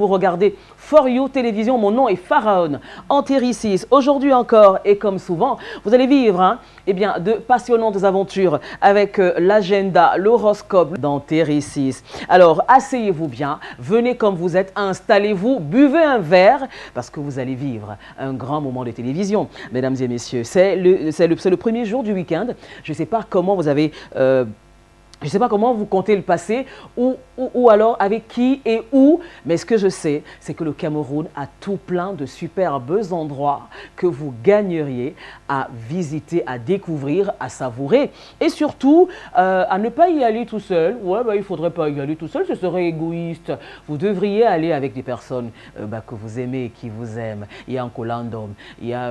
vous regardez For You Télévision. Mon nom est Pharaon Antéricis. Aujourd'hui encore, et comme souvent, vous allez vivre eh bien, de passionnantes aventures avec l'agenda, l'horoscope d'Antéricis. Alors, asseyez-vous bien, venez comme vous êtes, installez-vous, buvez un verre, parce que vous allez vivre un grand moment de télévision. Mesdames et messieurs, c'est le premier jour du week-end. Je ne sais pas comment vous avez... je ne sais pas comment vous comptez le passer ou alors avec qui et où, mais ce que je sais, c'est que le Cameroun a tout plein de superbes endroits que vous gagneriez à visiter, à découvrir, à savourer et surtout à ne pas y aller tout seul. Ouais, bah, il ne faudrait pas y aller tout seul, ce serait égoïste. Vous devriez aller avec des personnes que vous aimez, qui vous aiment. Il y a Nkolandom, il y a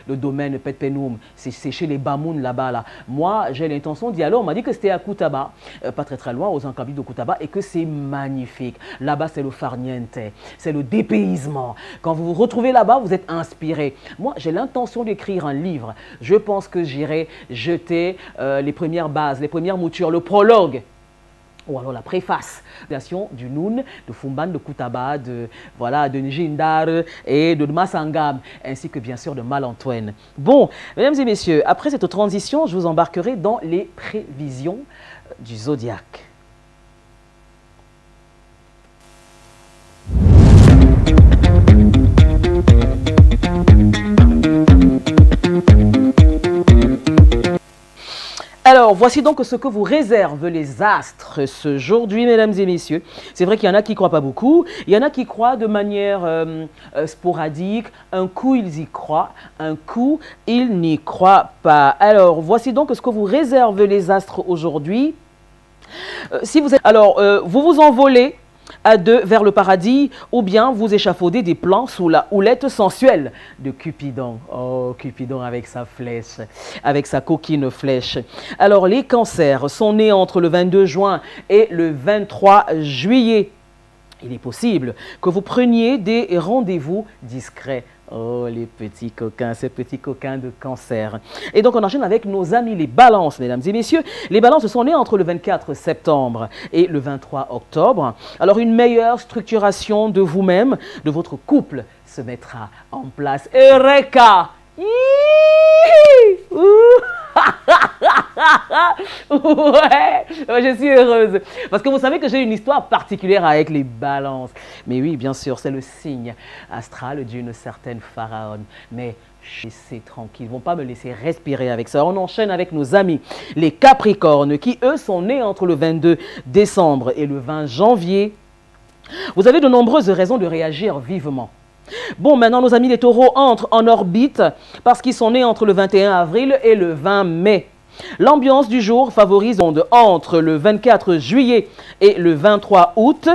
le domaine Petpenoum, c'est chez les Bamoun là-bas. Là. Moi, j'ai l'intention d'y aller. On m'a dit que c'était à Koutaba. Pas très loin, aux Ankabis de Koutaba, et que c'est magnifique. Là-bas, c'est le farniente, c'est le dépaysement. Quand vous vous retrouvez là-bas, vous êtes inspiré. Moi, j'ai l'intention d'écrire un livre. Je pense que j'irai jeter les premières bases, les premières moutures, le prologue. Ou alors la préface du Noun, de Fumban, de Koutaba, de Njindar et de Massangam, ainsi que bien sûr de Malantoine. Bon, mesdames et messieurs, après cette transition, je vous embarquerai dans les prévisions du zodiaque. Alors, voici donc ce que vous réservent les astres ce aujourd'hui, mesdames et messieurs. C'est vrai qu'il y en a qui ne croient pas beaucoup, il y en a qui croient de manière sporadique. Un coup, ils y croient, un coup, ils n'y croient pas. Alors, voici donc ce que vous réservent les astres aujourd'hui. Si vous êtes, alors, vous vous envolez à deux vers le paradis, ou bien vous échafaudez des plans sous la houlette sensuelle de Cupidon. Oh, Cupidon avec sa flèche, avec sa coquine flèche. Alors, les cancers sont nés entre le 22 juin et le 23 juillet. Il est possible que vous preniez des rendez-vous discrets. Oh, les petits coquins, ces petits coquins de cancer. Et donc, on enchaîne avec nos amis les balances, mesdames et messieurs. Les balances sont nées entre le 24 septembre et le 23 octobre. Alors, une meilleure structuration de vous-même, de votre couple, se mettra en place. Eureka! Ouais, je suis heureuse. Parce que vous savez que j'ai une histoire particulière avec les balances. Mais oui, bien sûr, c'est le signe astral d'une certaine pharaon. Mais c'est tranquille, ils ne vont pas me laisser respirer avec ça. On enchaîne avec nos amis, les capricornes, qui eux sont nés entre le 22 décembre et le 20 janvier. Vous avez de nombreuses raisons de réagir vivement. Bon, maintenant, nos amis les taureaux entrent en orbite parce qu'ils sont nés entre le 21 avril et le 20 mai. L'ambiance du jour favorise entre le 24 juillet et le 23 août.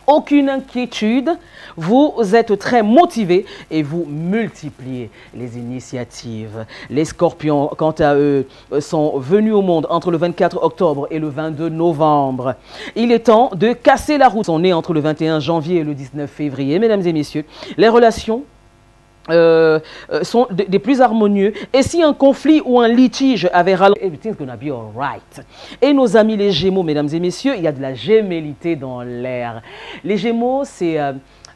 Aucune inquiétude, vous êtes très motivés et vous multipliez les initiatives. Les scorpions, quant à eux, sont venus au monde entre le 24 octobre et le 22 novembre. Il est temps de casser la route. Ils sont nés entre le 21 janvier et le 19 février. Mesdames et messieurs, les relations sont des plus harmonieux. Et si un conflit ou un litige avait ralenti, everything's gonna be alright. Et nos amis les Gémeaux, mesdames et messieurs, il y a de la gémellité dans l'air. Les Gémeaux, c'est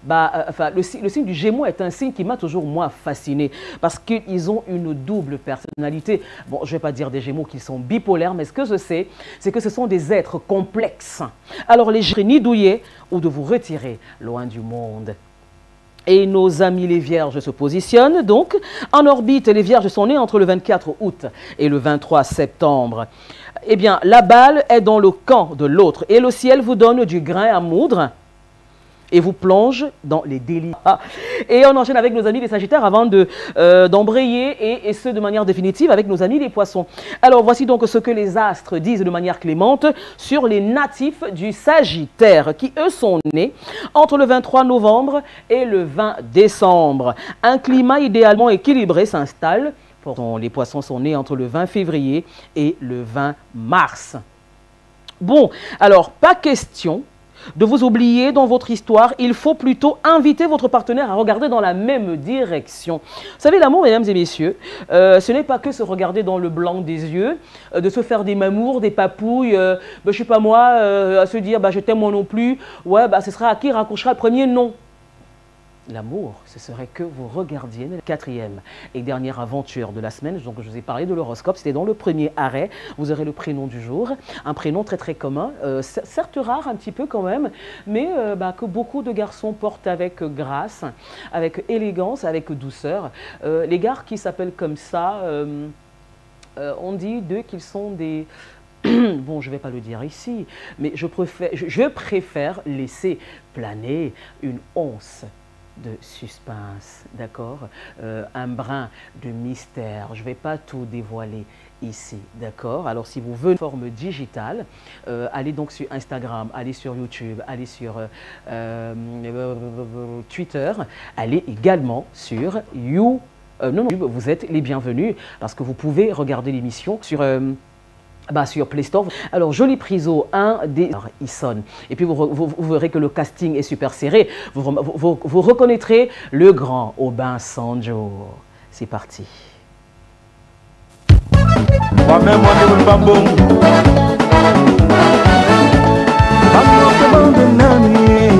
le signe du Gémeaux est un signe qui m'a toujours moi fasciné parce qu'ils ont une double personnalité. Bon, je ne vais pas dire des Gémeaux qui sont bipolaires, mais ce que je sais, c'est que ce sont des êtres complexes. Alors les Gémeaux, ni douiller ou de vous retirer loin du monde. Et nos amis les Vierges se positionnent donc en orbite. Les Vierges sont nés entre le 24 août et le 23 septembre. Eh bien, la balle est dans le camp de l'autre et le ciel vous donne du grain à moudre et vous plonge dans les délits. Et on enchaîne avec nos amis les Sagittaires avant d'embrayer et ce de manière définitive avec nos amis les Poissons. Alors voici donc ce que les astres disent de manière clémente sur les natifs du Sagittaire qui eux sont nés entre le 23 novembre et le 20 décembre. Un climat idéalement équilibré s'installe. Les Poissons sont nés entre le 20 février et le 20 mars. Bon, alors pas question de vous oublier dans votre histoire. Il faut plutôt inviter votre partenaire à regarder dans la même direction. Vous savez, l'amour, mesdames et messieurs, ce n'est pas que se regarder dans le blanc des yeux, de se faire des mamours, des papouilles, je sais pas moi, à se dire je t'aime moi non plus. Ouais, ce sera à qui raccrochera le premier non. L'amour, ce serait que vous regardiez la quatrième et dernière aventure de la semaine. Donc, je vous ai parlé de l'horoscope, c'était dans le premier arrêt. Vous aurez le prénom du jour, un prénom très très commun, certes rare un petit peu quand même, mais que beaucoup de garçons portent avec grâce, avec élégance, avec douceur. Les gars qui s'appellent comme ça, on dit d'eux qu'ils sont des... Bon, je ne vais pas le dire ici, mais je préfère laisser planer une once de suspense, d'accord, un brin de mystère. Je ne vais pas tout dévoiler ici, d'accord. Alors, si vous venez en forme digitale, allez donc sur Instagram, allez sur YouTube, allez sur Twitter, allez également sur You. Non, vous êtes les bienvenus parce que vous pouvez regarder l'émission sur... sur Play Store. Alors, joli priso, il sonne. Et puis, vous verrez que le casting est super serré. Vous reconnaîtrez le grand Aubin Sanjo. C'est parti.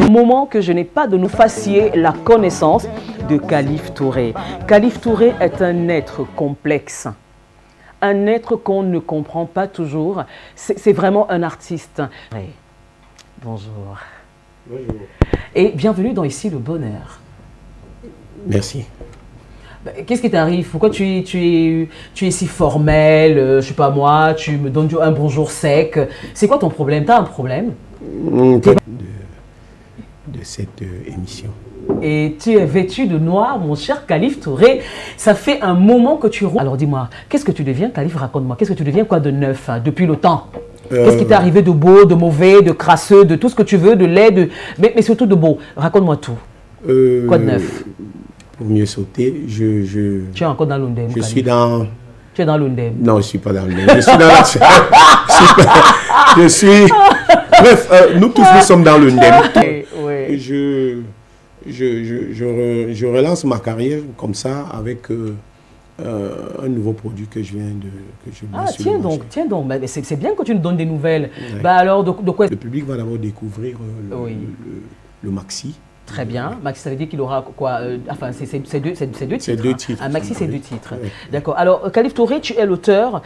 Moment que je n'ai pas de nous fassiez la connaissance de Kalife Touré. Kalife Touré est un être complexe. Un être qu'on ne comprend pas toujours. C'est vraiment un artiste. Hey. Bonjour. Bonjour. Et bienvenue dans Ici le Bonheur. Merci. Qu'est-ce qui t'arrive? Pourquoi tu es si formel? Je sais pas moi, tu me donnes un bonjour sec. C'est quoi ton problème? T'as un problème? De cette émission. Et tu es vêtu de noir, mon cher Kalife Touré. Ça fait un moment que tu... Alors dis-moi, qu'est-ce que tu deviens, Kalife? Raconte-moi. Qu'est-ce que tu deviens quoi de neuf depuis le temps? Qu'est-ce qui t'est arrivé de beau, de mauvais, de crasseux, de tout ce que tu veux, de laid, mais surtout de beau? Raconte-moi tout. Quoi de neuf? Pour mieux sauter, Tu es encore dans l'Undem? Je suis dans... Tu es dans l'Undem? Non, je ne suis pas dans l'Undem. Je suis dans la... je suis... Bref, nous tous, nous sommes dans l'Undem. Oui. Je relance ma carrière comme ça avec un nouveau produit que je viens de... tiens donc, c'est bien que tu nous donnes des nouvelles. Ouais. Alors, de quoi... Le public va d'abord découvrir le maxi. Très bien. Maxi, ça veut dire qu'il aura quoi? Enfin, c'est deux titres. C'est deux titres. Un maxi, c'est deux titres. Oui. D'accord. Alors, Kalife Touré, tu es l'auteur...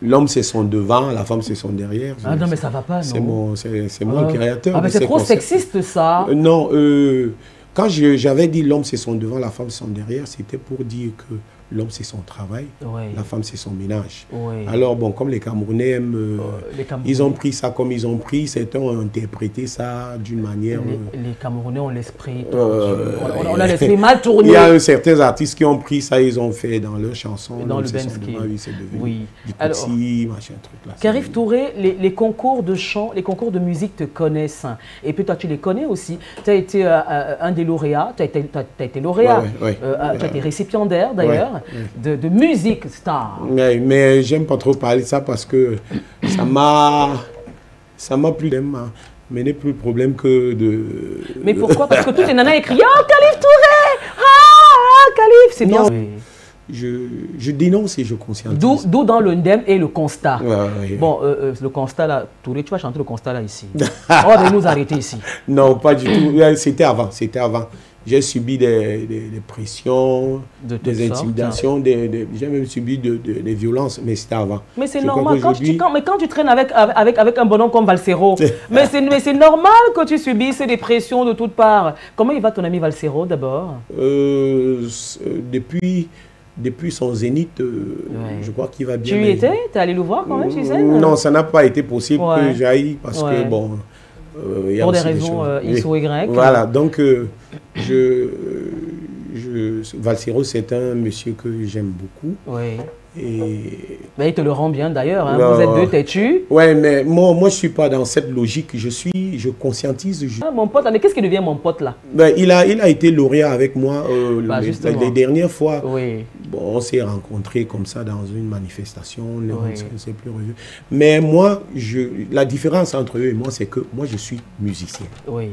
L'homme, c'est son devant, la femme, c'est son derrière. Ah non, mais ça va pas, non. C'est moi le créateur. Ah, mais c'est trop sexiste, ça. Non, quand j'avais dit l'homme, c'est son devant, la femme, c'est son derrière, c'était pour dire que l'homme, c'est son travail, la femme, c'est son ménage. Alors, bon, comme les Camerounais aiment, ils ont pris ça comme ils ont pris, certains ont interprété ça d'une manière... Les Camerounais ont l'esprit... on a l'esprit mal tourné. Il y a certains artistes qui ont pris ça, ils ont fait dans leurs chansons. Dans le Bensky. Oui, c'est devenu du Kouti, machin, truc là. Kalife Touré, les concours de chant, les concours de musique te connaissent. Et puis toi, tu les connais aussi. Tu as été un des lauréats, tu as été lauréat, tu as été récipiendaire d'ailleurs. De musique star. Mais j'aime pas trop parler de ça parce que ça m'a plus mené plus de problème que de... Mais pourquoi? Parce que toutes les nanas écrient « Oh, Kalife Touré! Ah, Kalife !» C'est bien. Je dénonce et je conscientise. D'où dans l'Undem et le constat. Bon, le constat là, Touré, tu vas chanter le constat là ici. On va nous arrêter ici. Non, pas du tout. C'était avant. J'ai subi des pressions, des intimidations, j'ai même subi des violences, mais c'était avant. Mais c'est normal, quand tu traînes avec un bonhomme comme Valsero, mais c'est normal que tu subisses des pressions de toutes parts. Comment il va ton ami Valsero d'abord? Depuis son zénith, je crois qu'il va bien. Tu y étais? Tu es allé le voir quand même sur scène? Non, ça n'a pas été possible que j'aille parce que bon... pour des raisons X ou Y. Voilà, donc Valsero, c'est un monsieur que j'aime beaucoup. Et... Mais il te le rend bien d'ailleurs, hein. Vous êtes deux têtus. Ouais, mais moi je ne suis pas dans cette logique. Je conscientise. Mon pote, mais qu'est-ce qui devient mon pote là? Il a été lauréat avec moi les dernières fois. bon, on s'est rencontrés comme ça dans une manifestation, on ne s'est plus revus. Mais moi, la différence entre eux et moi, c'est que moi, je suis musicien. Oui.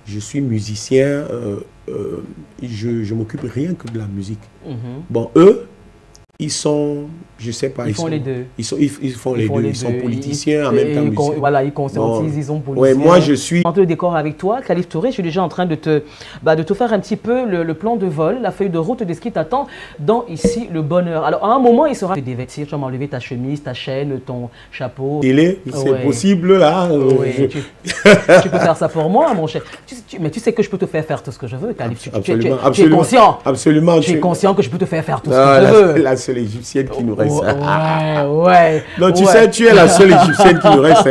Je suis musicien, je m'occupe rien que de la musique. Bon, eux, ils sont, je sais pas, ils font les deux. Ils font les deux. Ils sont politiciens en même temps musiciens. Voilà, ils conscientisent, ils sont politiciens. Ouais, moi je suis... Entre le décor avec toi, Khalif Touré, je suis déjà en train de te faire un petit peu le plan de vol, la feuille de route de ce qui t'attend dans Ici le Bonheur. Alors à un moment, il sera te dévêtir, tu vas m'enlever ta chemise, ta chaîne, ton chapeau. C'est possible là. Tu peux faire ça pour moi, mon cher. Mais tu sais que je peux te faire tout ce que je veux, Khalif. Tu es conscient. Absolument. Tu es conscient que je peux te faire tout ce que je veux. La seule égyptienne qui nous reste. Ouais. Donc tu sais, tu es la seule égyptienne qui nous reste.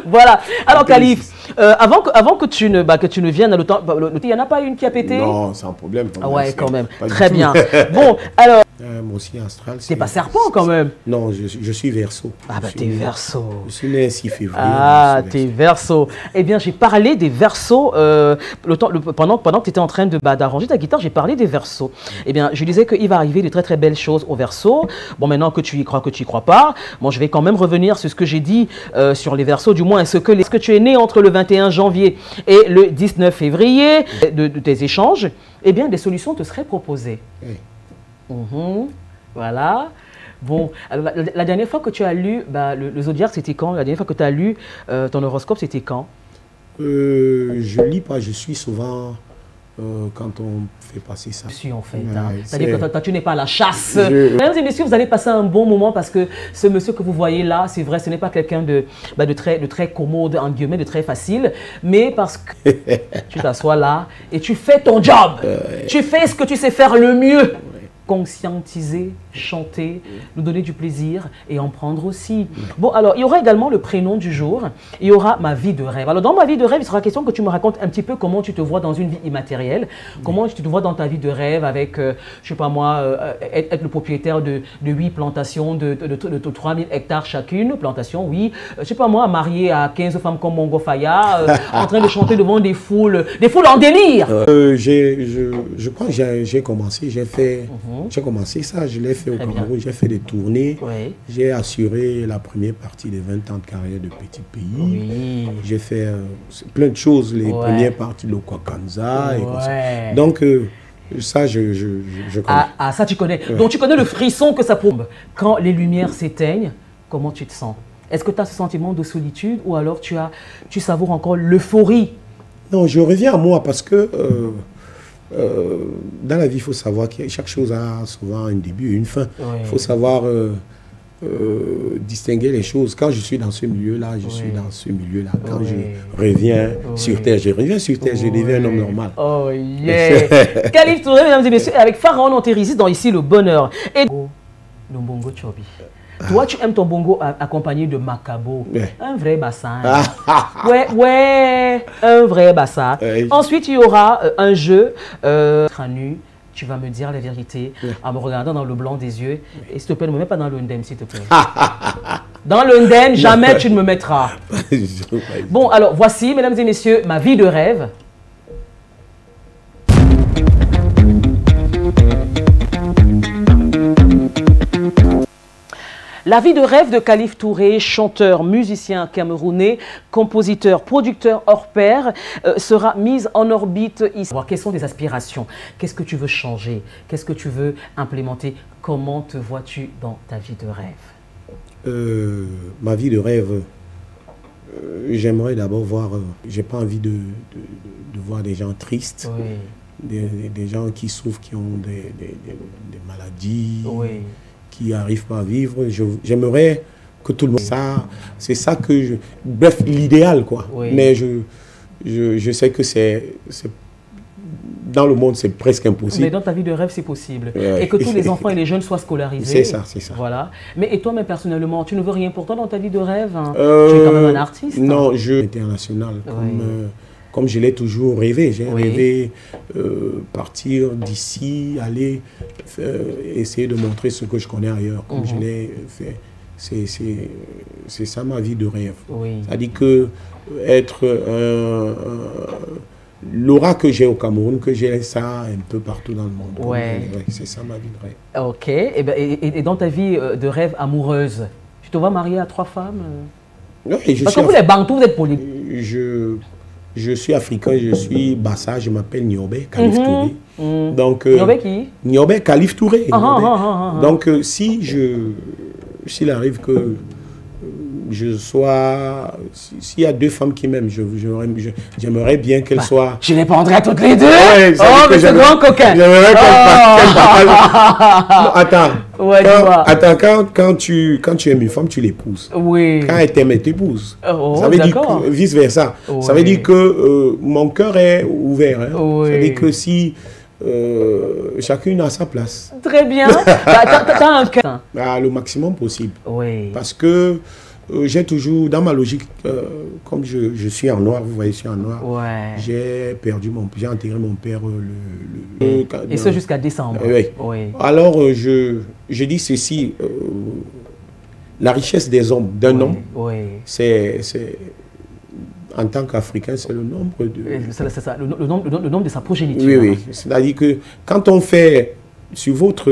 Voilà. Alors Khalif, avant que tu ne viennes à l'automne, il n'y en a pas une qui a pété? Non, sans problème. Ouais, quand même. Très bien. Bon, alors... moi aussi, astral. T'es pas serpent quand même? Non, je suis verseau. Ah bah t'es verseau. Je suis né 6 février. Ah, t'es verseau. Eh bien, j'ai parlé des verseaux, pendant que tu étais en train d'arranger ta guitare, j'ai parlé des verseaux. Eh bien, je disais qu'il va arriver de très très belles choses au verseau. Bon, maintenant que tu y crois pas, bon, je vais quand même revenir sur ce que j'ai dit sur les verseaux, du moins, est-ce que tu es né entre le 21 janvier et le 19 février de tes échanges, eh bien, des solutions te seraient proposées. Oui. Voilà. Bon, alors, la dernière fois que tu as lu le zodiaque, c'était quand? La dernière fois que tu as lu ton horoscope, c'était quand? Je lis pas, je suis souvent quand on fait passer ça. Je suis en fait. C'est-à-dire que toi, tu n'es pas à la chasse. Mesdames et messieurs, vous allez passer un bon moment parce que ce monsieur que vous voyez là, c'est vrai, ce n'est pas quelqu'un de très commode, en guillemets, de très facile, mais parce que tu t'assois là et tu fais ton job. Tu fais ce que tu sais faire le mieux. Conscientiser, chanter, nous donner du plaisir et en prendre aussi. Bon, alors, il y aura également le prénom du jour. Il y aura ma vie de rêve. Alors, dans ma vie de rêve, il sera question que tu me racontes un petit peu comment tu te vois dans une vie immatérielle, comment tu te vois dans ta vie de rêve avec, je sais pas moi, être le propriétaire de 8 plantations de 3000 hectares chacune, plantation, oui. Je sais pas moi, marié à 15 femmes comme Mongo Faya, en train de chanter devant des foules en délire. Je crois que j'ai commencé, j'ai commencé ça, je l'ai fait au Cameroun, j'ai fait des tournées, j'ai assuré la première partie des 20 ans de carrière de Petit Pays, j'ai fait plein de choses, les premières parties de l'Okwakanza et comme ça. Donc ça, je connais. Ah, ça tu connais. Donc tu connais le frisson que ça prouve. Quand les lumières s'éteignent, comment tu te sens? Est-ce que tu as ce sentiment de solitude ou alors tu savoures encore l'euphorie? Non, je reviens à moi parce que dans la vie, il faut savoir que chaque chose a souvent un début et une fin. Il faut savoir distinguer les choses. Quand je suis dans ce milieu-là, je suis dans ce milieu-là. Quand je reviens sur Terre, je deviens un homme normal. Oh yeah! Khalif Touré, mesdames et messieurs, avec Pharaon Antérisis dans Ici le Bonheur. Et le bongo chobi. Toi, tu aimes ton bongo accompagné de macabo. Un vrai bassin. Ouais, un vrai bassin. Ensuite, il y aura un jeu. Nu, tu vas me dire la vérité en me regardant dans le blanc des yeux. Et s'il te plaît, ne me mets pas dans le ndem, s'il te plaît. Dans le ndem, jamais tu ne me mettras. Bon, alors, voici, mesdames et messieurs, ma vie de rêve. La vie de rêve de Khalif Touré, chanteur, musicien camerounais, compositeur, producteur hors pair, sera mise en orbite ici. Quelles sont tes aspirations? Qu'est-ce que tu veux changer? Qu'est-ce que tu veux implémenter? Comment te vois-tu dans ta vie de rêve? Ma vie de rêve, j'aimerais d'abord voir, j'ai pas envie de voir des gens tristes, des gens qui souffrent, qui ont des maladies. Qui n'arrivent pas à vivre. J'aimerais que tout le monde... C'est ça que bref, l'idéal, quoi. Mais je sais que c'est... Dans le monde, c'est presque impossible. Mais dans ta vie de rêve, c'est possible. Et que tous les enfants et les jeunes soient scolarisés. C'est ça. Voilà. Mais et toi-même, personnellement, tu ne veux rien pour toi dans ta vie de rêve? Tu es quand même un artiste. Non, international. Comme je l'ai toujours rêvé. J'ai rêvé partir d'ici, aller essayer de montrer ce que je connais ailleurs, comme je l'ai fait. C'est ça ma vie de rêve. C'est-à-dire que être l'aura que j'ai au Cameroun, que j'ai ça un peu partout dans le monde. Ouais. C'est ça ma vie de rêve. Ok. Et dans ta vie de rêve amoureuse, tu te vois marier à 3 femmes? Oui, parce que vous les Bantous, vous êtes polis. Je suis africain, je suis Bassa, je m'appelle Niobé Khalif Touré. Donc, Niobé qui? Niobé Khalif Touré. Donc, s'il arrive que je sois... S'il y a 2 femmes qui m'aiment, j'aimerais bien qu'elles soient... Je les prendrai à toutes les 2. Ouais, oh, mais c'est grand coquin. J'aimerais qu'elles parlent... Attends. Ouais, quand tu aimes une femme, tu l'épouses. Oui. Quand elle t'aime, elle t'épouse. Oh, ça veut dire que, vice versa. Oui. Ça veut dire que mon cœur est ouvert. Hein. Oui. Ça veut dire que si chacune a sa place. Très bien. T'as un cœur. Le maximum possible. Oui. Parce que j'ai toujours, dans ma logique, comme je suis en noir, vous voyez, je suis en noir, j'ai enterré mon père et ce jusqu'à décembre. Oui. Alors, je dis ceci, la richesse des hommes, d'un homme, c'est en tant qu'Africain, c'est le nombre de... C'est ça, le nombre de sa progéniture. Oui, oui. C'est-à-dire que quand on fait, sur votre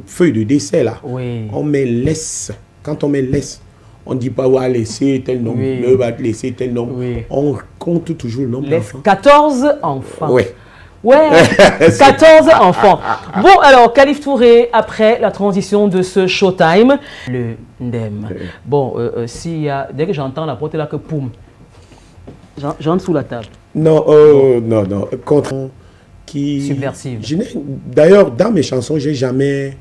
feuille de décès, là, on met laisse. Quand on met laisse, on ne dit pas, va laisser tel nombre, ne va laisser tel nombre. On compte toujours le nombre d'enfants. 14 enfants. Oui. Ouais, 14 enfants. Bon, alors, Khalif Touré, après la transition de ce Showtime, le Ndem. Bon, dès que j'entends la porte là que poum, j'entre sous la table. Non, non. Contre qui... Subversive. D'ailleurs, dans mes chansons, j'ai jamais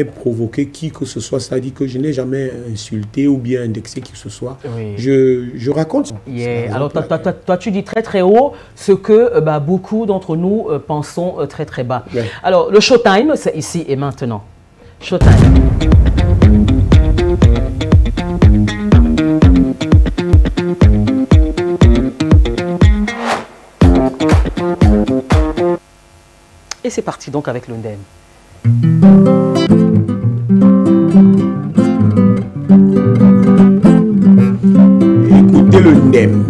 provoqué qui que ce soit. C'est-à-dire que je n'ai jamais insulté ou bien indexé qui que ce soit. Oui. Je raconte. Alors, toi, tu dis très très haut ce que beaucoup d'entre nous pensons très très bas. Oui. Alors, le Showtime, c'est ici et maintenant. Showtime. Et c'est parti donc avec le Ndem. Écoutez le Ndem.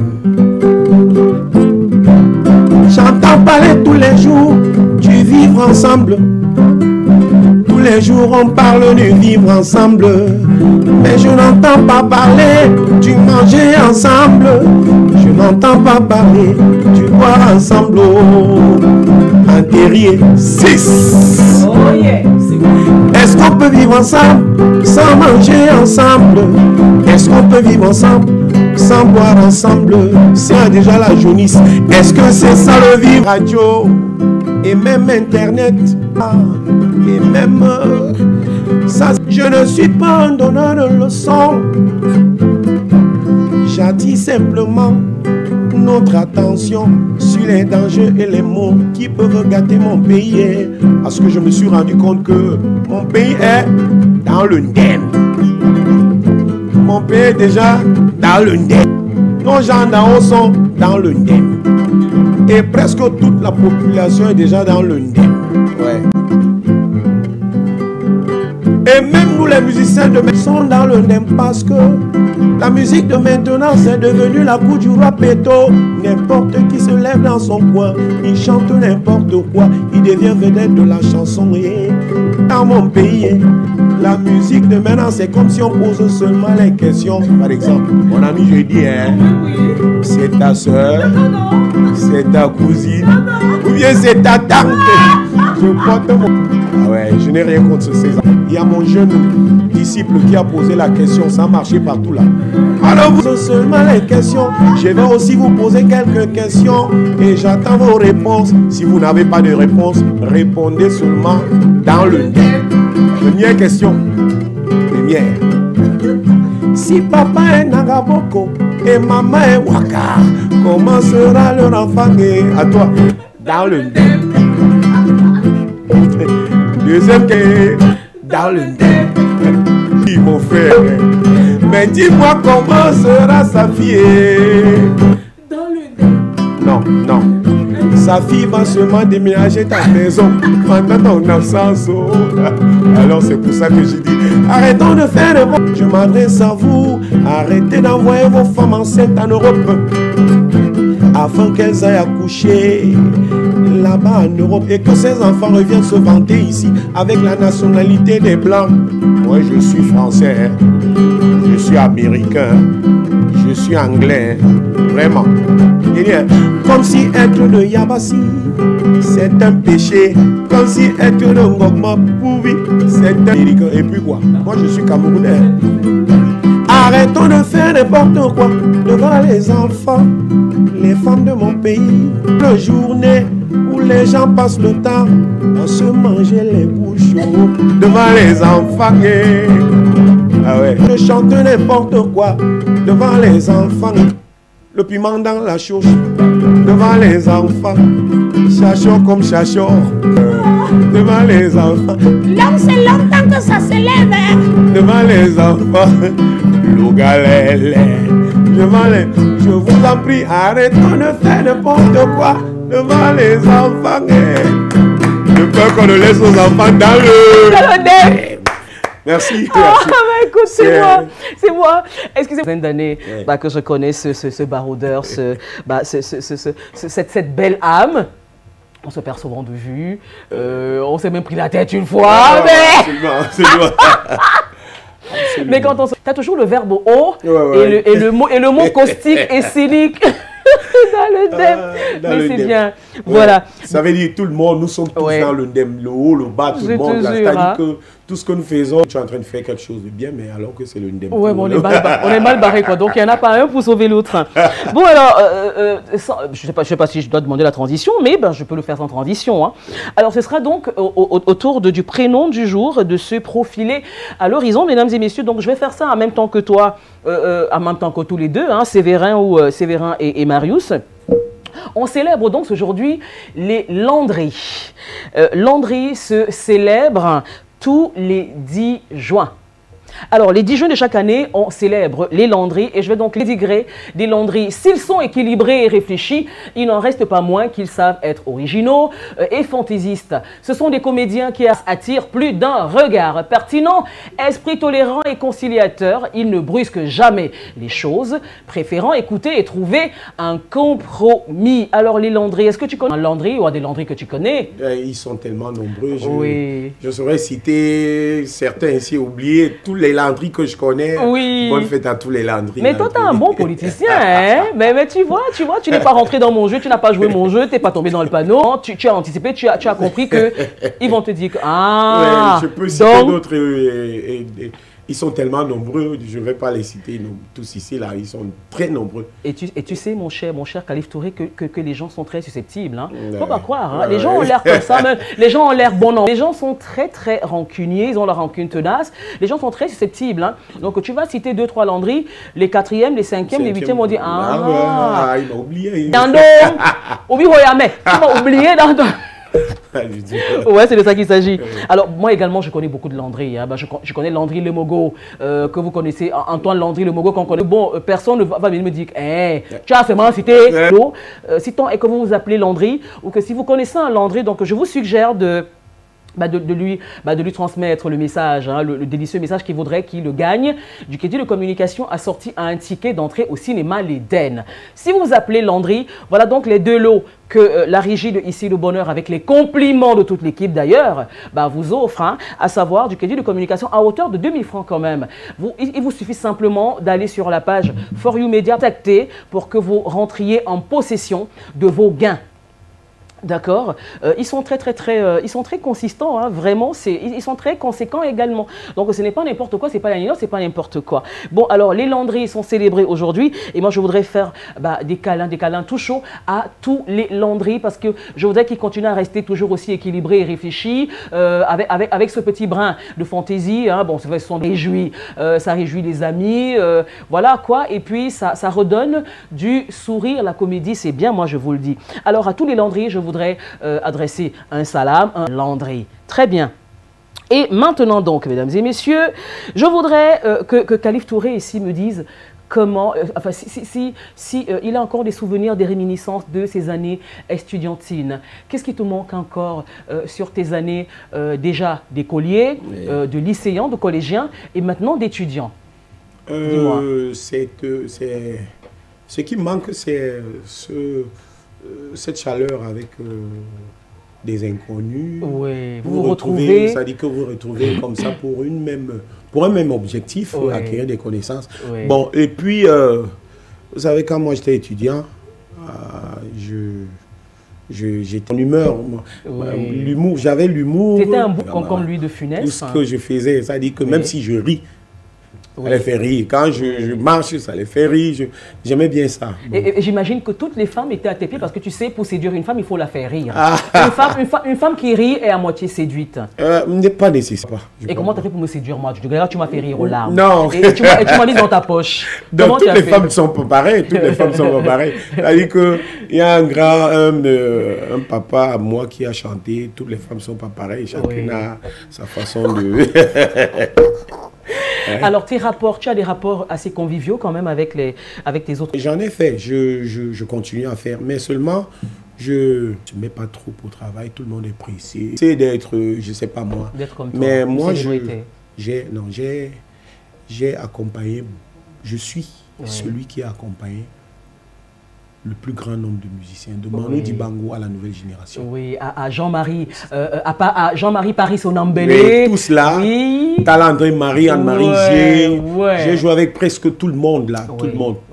J'entends parler tous les jours du vivre ensemble. Tous les jours on parle du vivre ensemble. Mais je n'entends pas parler du manger ensemble. Je n'entends pas parler du boire ensemble. Un terrier 6. Oh yeah. Est-ce qu'on peut vivre ensemble sans manger ensemble? Est-ce qu'on peut vivre ensemble sans boire ensemble? C'est déjà la jaunisse. Est-ce que c'est ça le vivre? Radio et même internet et même ça. Je ne suis pas un donneur de leçons. J'attire simplement notre attention sur les dangers et les maux qui peuvent gâter mon pays. Parce que je me suis rendu compte que mon pays est dans le Ndem. Mon pays est déjà dans le Ndem. Nos gens d'en haut sont dans le Ndem. Et presque toute la population est déjà dans le Ndem. Ouais. Et même nous les musiciens de maintenant sont dans le Ndem parce que la musique de maintenant c'est devenu la cour du roi Péto. N'importe qui se lève dans son coin, il chante n'importe quoi, il devient vedette de la chanson. Et dans mon pays, la musique de maintenant c'est comme si on pose seulement les questions. Par exemple, mon ami je dis, c'est ta soeur, c'est ta cousine, ou bien c'est ta tante. Je porte mon... Ah ouais, je n'ai rien contre ces gens. Il y a mon jeune disciple qui a posé la question, ça a marché partout là. Alors vous seulement les questions, je vais aussi vous poser quelques questions et j'attends vos réponses. Si vous n'avez pas de réponse, répondez seulement dans le Ndem. Première question. Première. Si papa est Nagaboko et maman est Waka, comment sera leur enfant? À toi, dans le Ndem. Deuxième question. Dans le Ndem. Dis mon frère, mais dis-moi comment sera sa fille. Dans le Ndem. Non, non. Sa fille va seulement déménager ta maison pendant ton absence. Alors c'est pour ça que je dis, arrêtons de faire le bon. Je m'adresse à vous, arrêtez d'envoyer vos femmes enceintes en Europe. afin qu'elles aillent accoucher là-bas en Europe et que ces enfants reviennent se vanter ici avec la nationalité des Blancs. Moi je suis français, je suis américain, je suis anglais, vraiment. Comme si être de Yabassi, c'est un péché. Comme si être de Ngokma Pouvi, c'est un américain. Et puis quoi? Moi je suis camerounais. Arrêtons de faire n'importe quoi devant les enfants, les femmes de mon pays. La journée où les gens passent le temps à se manger les bouchons devant les enfants. Ah ouais. Je chante n'importe quoi devant les enfants. Le piment dans la chouche devant les enfants. Chachon comme chachon devant les enfants. L'homme c'est longtemps que ça s'élève. Devant les enfants. Lougalele devant les. Je vous en prie, arrêtons de faire n'importe quoi devant les enfants. De peur qu'on ne laisse nos enfants dans le. Merci. Ah, bah, écoute, c'est moi. Excusez-moi. Une d'années que je connais ce baroudeur, cette belle âme. On se perd souvent de vue. On s'est même pris la tête une fois. C'est moi. Mais quand on se... Tu as toujours le verbe haut et le mot caustique et cynique. Dans le DEM. Mais c'est bien. Voilà. Ça veut dire tout le monde, nous sommes tous dans le DEM, le haut, le bas, tout le monde. C'est-à-dire que tout ce que nous faisons, tu es en train de faire quelque chose de bien, mais alors que c'est le DEM. Oui, on est mal barré, quoi. Donc il n'y en a pas un pour sauver l'autre. Bon, alors, je ne sais pas si je dois demander la transition, mais ben, je peux le faire sans transition. Hein. Alors, ce sera donc autour du prénom du jour, de se profiler à l'horizon, mesdames et messieurs. Donc, je vais faire ça en même temps que toi, en même temps que tous les deux, hein, Séverin et Marius. On célèbre donc aujourd'hui les Landry. Landry se célèbre tous les 10 juin. Alors, les 10 juin de chaque année, on célèbre les Landry et je vais donc les digrer des Landry. S'ils sont équilibrés et réfléchis, il n'en reste pas moins qu'ils savent être originaux et fantaisistes. Ce sont des comédiens qui attirent plus d'un regard pertinent, esprit tolérant et conciliateur. Ils ne brusquent jamais les choses, préférant écouter et trouver un compromis. Alors, les Landry, est-ce que tu connais un Landry ou des Landry que tu connais? Ils sont tellement nombreux. Oui. Je saurais citer certains ici, oublier tous les Landry que je connais. Oui. Bonne fête à tous les Landry. Mais toi, tu es un bon politicien, hein? mais tu vois, tu n'es pas rentré dans mon jeu, tu n'as pas joué mon jeu, tu n'es pas tombé dans le panneau. Tu as anticipé, tu as compris qu'ils vont te dire que... Ah, ouais, je peux citer d'autres... Ils sont tellement nombreux, je ne vais pas les citer tous ici, là, ils sont très nombreux. Et tu sais, mon cher Khalif Touré, que les gens sont très susceptibles. Hein. Faut pas croire, hein. Les gens ont l'air comme ça, même, les gens ont l'air bons. Les gens sont très rancuniers, ils ont leur rancune tenace. Les gens sont très susceptibles. Hein. Donc tu vas citer 2-3 Landry, les 4e, les 5e, les 8e vont dire ah, il m'a oublié. Dando, oublie Royamé, tu m'as oublié Dando. Ouais, c'est de ça qu'il s'agit. Alors, moi également, je connais beaucoup de Landry. Hein. Je connais Landry Lemogo, que vous connaissez, Antoine Landry Lemogo, qu'on connaît. Bon, personne ne va venir me dire, hey, tu as seulement cité. Citons, et que vous vous appelez Landry, ou que si vous connaissez un Landry, donc je vous suggère de lui transmettre le message, hein, le délicieux message qui voudrait qu'il le gagne. Du Crédit de Communication assorti à un ticket d'entrée au cinéma l'Éden. Si vous vous appelez Landry, voilà donc les 2 lots que la régie de Ici le Bonheur, avec les compliments de toute l'équipe d'ailleurs, vous offre, hein, à savoir du Crédit de Communication à hauteur de 2000 francs quand même. Il vous suffit simplement d'aller sur la page For You Media, contacter pour que vous rentriez en possession de vos gains. D'accord, ils sont ils sont très consistants, hein, vraiment, ils sont très conséquents également. Donc ce n'est pas n'importe quoi, c'est pas la c'est pas n'importe quoi. Bon, alors les Landry sont célébrés aujourd'hui et moi je voudrais faire des câlins tout chauds à tous les Landry parce que je voudrais qu'ils continuent à rester toujours aussi équilibrés et réfléchis avec ce petit brin de fantaisie. Hein, bon, c'est vrai, ça réjouit les amis, voilà quoi. Et puis ça redonne du sourire, la comédie, c'est bien, moi je vous le dis. Alors à tous les Landry, je voudrais adresser un salam, un Landry. Très bien. Et maintenant donc, mesdames et messieurs, je voudrais que Khalif Touré ici me dise comment, enfin, si il a encore des souvenirs, des réminiscences de ces années estudiantines. Qu'est-ce qui te manque encore sur tes années déjà d'écolier, de lycéen, de collégien et maintenant d'étudiant? Dis-moi. Ce qui manque, c'est cette chaleur avec des inconnus. Oui, vous retrouvez. Ça dit que vous retrouvez comme ça pour un même objectif, Oui. acquérir des connaissances. Oui. Bon, et puis, vous savez, quand moi j'étais étudiant, j'étais en humeur. Oui. L'humour, j'avais l'humour. C'était un bouc comme Louis de Funès. Tout ce que je faisais, ça dit que Oui. même si je ris, Oui. ça les fait rire. Quand je marche, ça les fait rire. J'aimais bien ça. Et j'imagine que toutes les femmes étaient à tes pieds parce que tu sais, pour séduire une femme, il faut la faire rire. Ah. Une femme qui rit est à moitié séduite. N'est pas nécessaire. Et comment tu as fait pour me séduire, moi? Tu m'as fait rire aux larmes. Non. Et tu m'as mis dans ta poche. Comment Donc, tu toutes as les fait? femmes ne sont pas pareilles. Toutes les femmes sont pas pareilles. C'est-à-dire qu'il y a un papa à moi qui a chanté. Toutes les femmes ne sont pas pareilles. Chacune a sa façon de... Alors, tu as des rapports assez conviviaux quand même avec tes autres... J'en ai fait. Je continue à faire. Mais seulement, je ne mets pas trop au travail. Tout le monde est pressé. C'est d'être, je ne sais pas moi. D'être comme toi. Mais moi, j'ai accompagné, je suis celui qui a accompagné le plus grand nombre de musiciens, de Manu Dibango à la nouvelle génération. Oui, à Jean-Marie, à Jean-Marie Paris Onambélé. Oui, tout cela. Oui. Talandré Marie, Anne-Marie, ouais. J'ai joué avec presque tout le monde là, Oui,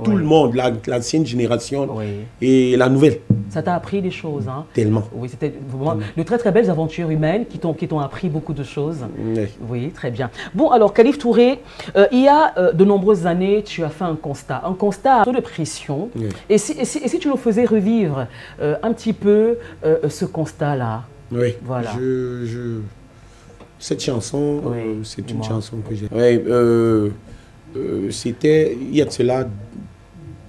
tout le monde, l'ancienne génération Oui. et la nouvelle. Ça t'a appris des choses, hein? Tellement. Oui, c'était vraiment de très très belles aventures humaines qui t'ont appris beaucoup de choses. Oui. Oui, très bien. Bon, alors Khalif Touré, il y a de nombreuses années, tu as fait un constat de pression. Oui. Et si tu nous faisais revivre un petit peu ce constat-là? Oui, Voilà. Cette chanson, c'est une chanson que j'ai... c'était, il y a de cela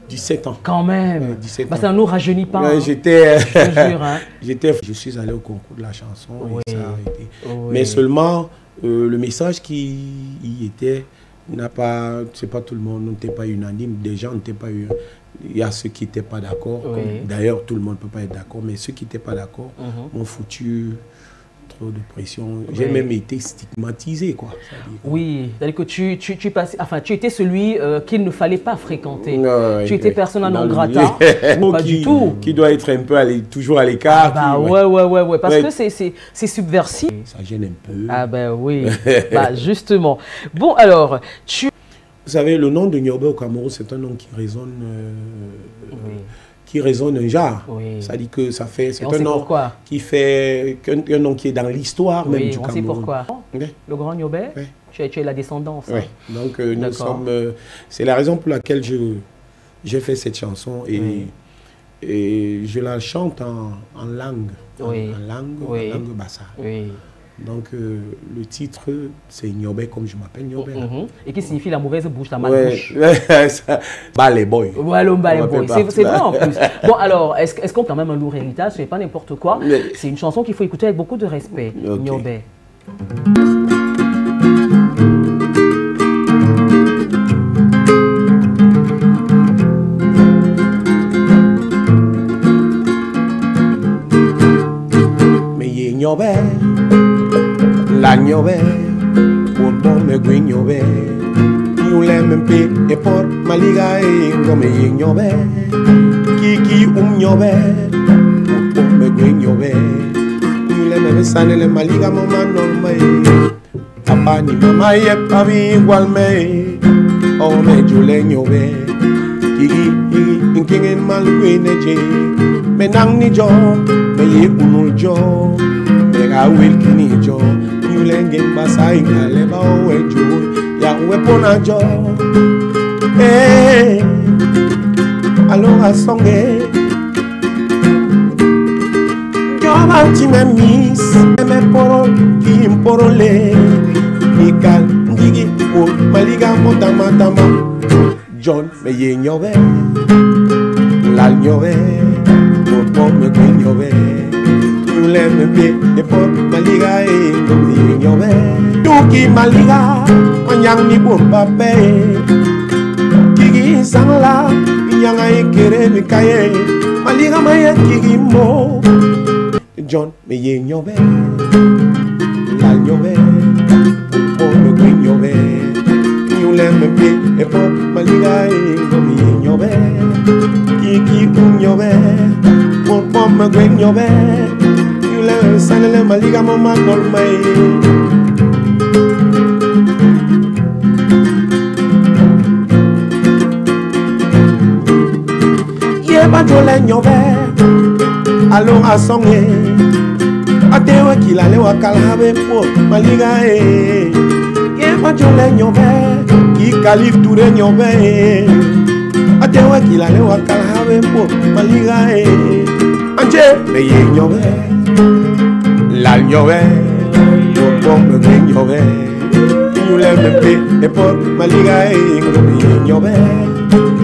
17 ans. Quand même. 17 bah, ans. ça ne nous rajeunit pas. Ouais, hein. j'étais... Je te jure, hein. Je suis allé au concours de la chanson et ça a arrêté. Oui. Mais seulement, le message qui y était, c'est pas tout le monde, n'était pas unanime. Des gens n'étaient pas... Il y a ceux qui n'étaient pas d'accord. D'ailleurs, tout le monde ne peut pas être d'accord, mais ceux qui n'étaient pas d'accord m'ont foutu trop de pression. J'ai même été stigmatisé, quoi. Oui, c'est-à-dire que tu étais celui qu'il ne fallait pas fréquenter. Tu étais persona non grata. Pas du tout. Qui doit être un peu toujours à l'écart. Ah bah ouais, parce que c'est subversif. Ça gêne un peu. Ah ben oui, bah justement. Bon alors, Vous savez, le nom de Niobé au Cameroun, c'est un nom qui résonne... qui résonne un genre. Ça dit que ça fait... C'est un nom qui fait... Un nom qui est dans l'histoire même du Cameroun. On sait pourquoi. Le grand Niobé, tu es la descendance. Oui, donc nous sommes... c'est la raison pour laquelle j'ai fait cette chanson et je la chante en langue. En langue bassa. Donc le titre, c'est Niobé, comme je m'appelle Niobé. Et qui signifie la mauvaise bouche, la malbouche. Bah les boys. Voilà, les boys. C'est vrai en plus. Bon alors, est-ce qu'on a quand même un lourd héritage? Ce n'est pas n'importe quoi. C'est une chanson qu'il faut écouter avec beaucoup de respect. Niobé. Mais y Niobé. La Niobé, pour bon me gui Niobé, you l'aime pe et pour maliga et comme y Niobé, kiki Niobé, pour bon me gui Niobé, you l'aime besane le maliga mama normal, papa ni mama y pas igual me, oh me jule Niobé, kiki kingen mal gui neje, me nang ni jo, me ye unul jo, me ga wilkini jo. Lengen basa ingale ba owejo ya wepona jo alo asonge yo banti me mis me poro ki imporole nikal ndigi o maliga motama John me ye nyobe la nyobe o me nyobe me pe de por maliga e mi nyobe tuki maliga anyang ni bomba pe kigi sangla nyanga e kere mi kaye maliga maye kigi mo John me ye nyobe la nyobe por me nyobe you le me pe de por maliga e mi nyobe Kiki unyobe, pom gwen yobe, yule sanele maliga mama normal. Yeba jole nyobe, alo asonge, atewe kilale wakalabe po maliga Yeba jole nyobe, ki kalif dure nyobe. Atewa kilale wakalabe po maliga Anche beye nyobe La nyobe Pombe gwe nyobe Yule mepe po maliga Beye nyobe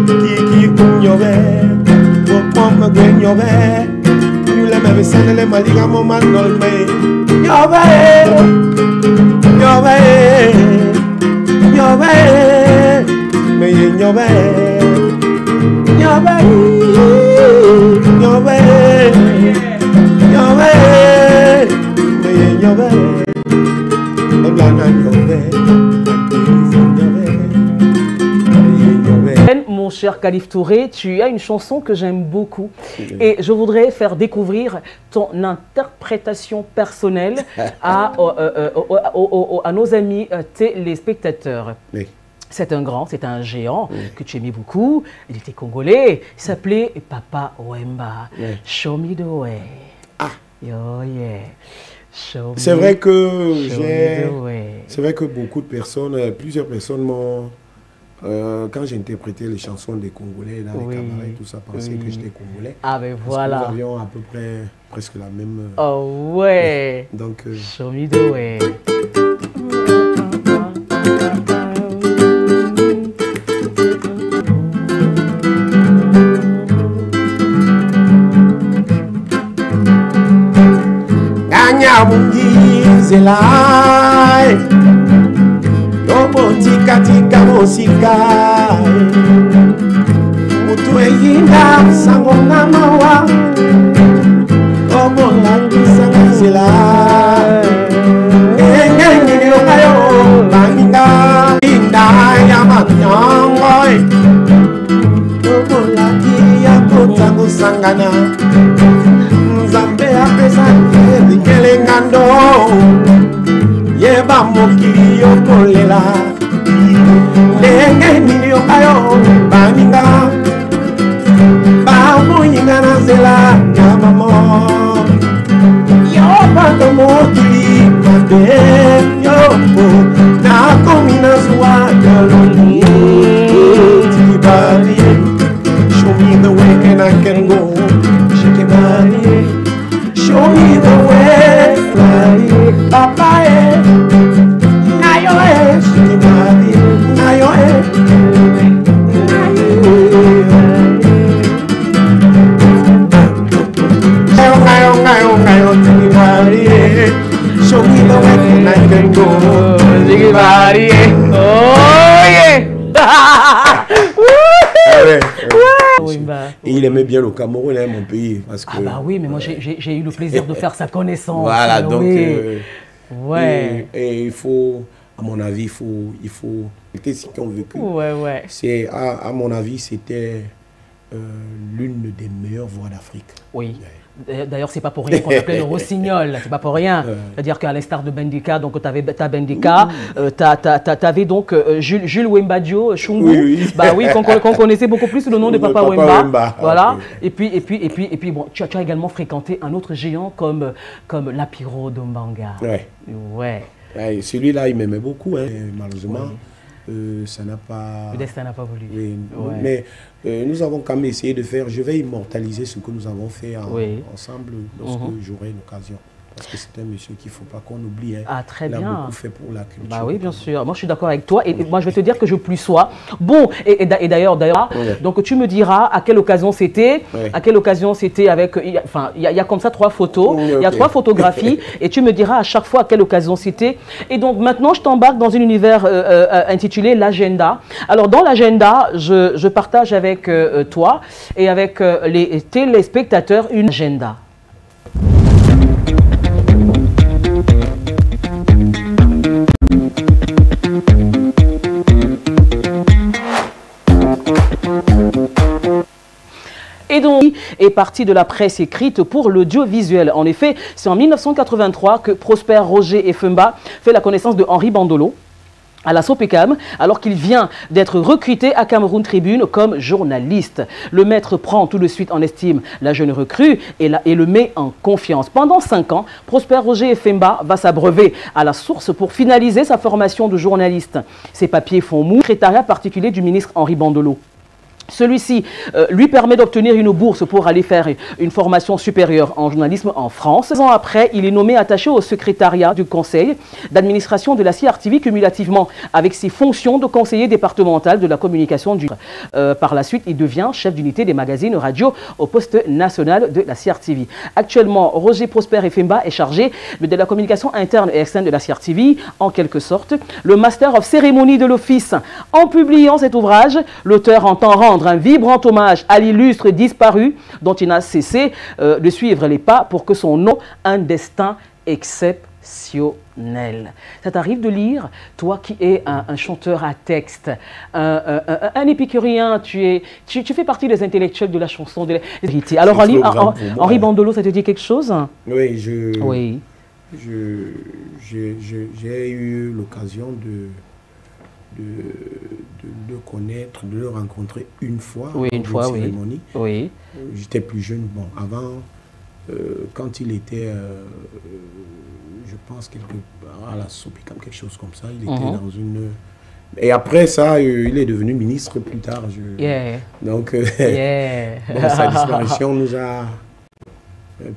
Kiki nyobe Pombe gwe nyobe Yule mepe sanele maliga moma nolme Nyobe Nyobe Nyobe Beye nyobe Mon cher Khalif Touré, tu as une chanson que j'aime beaucoup et je voudrais faire découvrir ton interprétation personnelle à nos amis téléspectateurs. Oui. C'est un grand, c'est un géant que tu aimais beaucoup. Il était congolais. Il s'appelait Papa Wemba. Show me the way. Ah. Oh yeah. C'est vrai que c'est vrai que beaucoup de personnes, plusieurs personnes m'ont, quand j'ai interprété les chansons des Congolais dans les camarades, tout ça, pensaient que j'étais Congolais. Ah ben voilà. Nous avions à peu près presque la même. Oh ouais. Donc. Show me the way. Zelai Lobo tika tika mosika Mutu eyinda sango na mawa Lobo langisa zelai Ngengi nilongayo Baninga Inda ya matnyongoy Lobo laki ya kotango sangana Nzambe apesa Kelengando Yeba mokili yokolela Lenge nini yokayo Baninga Bamu yinga na zela Nyamamo Yoba mokili Mande Yoko Nako mina zuwa Yaloni Tibali Show me the way and I can go Shake your body Show me the way, Papa, now your head, now your head, show me the way and I can go. Oh yeah! Et il aimait bien le Cameroun, hein, mon pays. Parce que, ah bah oui, mais moi j'ai eu le plaisir de faire sa connaissance. Voilà, donc... ouais. Et il faut, à mon avis, il faut ce qu'ils ont vécu. Ouais. C'est, à mon avis, c'était l'une des meilleures voix d'Afrique. Oui. D'ailleurs, c'est pas pour rien qu'on l'appelait le rossignol, c'est pas pour rien. C'est-à-dire qu'à l'instar de Bendika, donc tu avais ta Bendika, tu avais donc Jules Wemba Dio, Chungu, bah oui, qu'on connaissait beaucoup plus sous le nom de Papa Wemba. Voilà. Et puis bon, tu as également fréquenté un autre géant comme Lapiro Dombanga. Ouais. Celui-là, il m'aimait beaucoup, hein, malheureusement. Ça n'a pas... Le destin n'a pas voulu. Oui, mais nous avons quand même essayé de faire... Je vais immortaliser ce que nous avons fait ensemble lorsque j'aurai une occasion. Parce que c'est un monsieur qu'il ne faut pas qu'on oublie. Hein. Ah, très bien. Il a beaucoup fait pour la culture. Bah oui, bien sûr. Moi, je suis d'accord avec toi. Et moi, je vais te dire que je plus sois. Bon, et d'ailleurs, donc tu me diras à quelle occasion c'était. À quelle occasion c'était avec... Enfin, il y a comme ça 3 photos. Il y a 3 photographies. Et tu me diras à chaque fois à quelle occasion c'était. Et donc, maintenant, je t'embarque dans un univers intitulé l'agenda. Alors, dans l'agenda, je partage avec toi et avec les téléspectateurs une agenda. donc, est parti de la presse écrite pour l'audiovisuel. En effet, c'est en 1983 que Prosper Roger Effemba fait la connaissance de Henri Bandolo à la Sopecam, alors qu'il vient d'être recruté à Cameroun Tribune comme journaliste. Le maître prend tout de suite en estime la jeune recrue et le met en confiance. Pendant 5 ans, Prosper Roger Effemba va s'abreuver à la source pour finaliser sa formation de journaliste. Ses papiers font mou, secrétariat particulier du ministre Henri Bandolo. Celui-ci lui permet d'obtenir une bourse pour aller faire une formation supérieure en journalisme en France. 2 ans après, il est nommé attaché au secrétariat du conseil d'administration de la CRTV cumulativement avec ses fonctions de conseiller départemental de la communication. Par la suite, il devient chef d'unité des magazines radio au poste national de la CRTV. Actuellement, Roger Prosper Effemba est chargé de la communication interne et externe de la CRTV, en quelque sorte, le Master of Cérémonie de l'Office. En publiant cet ouvrage, l'auteur entend rendre un vibrant hommage à l'illustre disparu dont il n'a cessé de suivre les pas pour que son nom ait un destin exceptionnel. Ça t'arrive de lire, toi qui es un chanteur à texte, un épicurien, tu fais partie des intellectuels de la chanson, de la vérité. Alors Henri Bandolo, ça te dit quelque chose? Oui, oui. J'ai eu l'occasion de le connaître, de le rencontrer une fois, oui, une fois, cérémonie. Oui. J'étais plus jeune, bon, avant, quand il était, je pense, à la Sopicam, quelque chose comme ça, il était dans une... Et après ça, il est devenu ministre plus tard. Donc, bon, sa disparition nous a...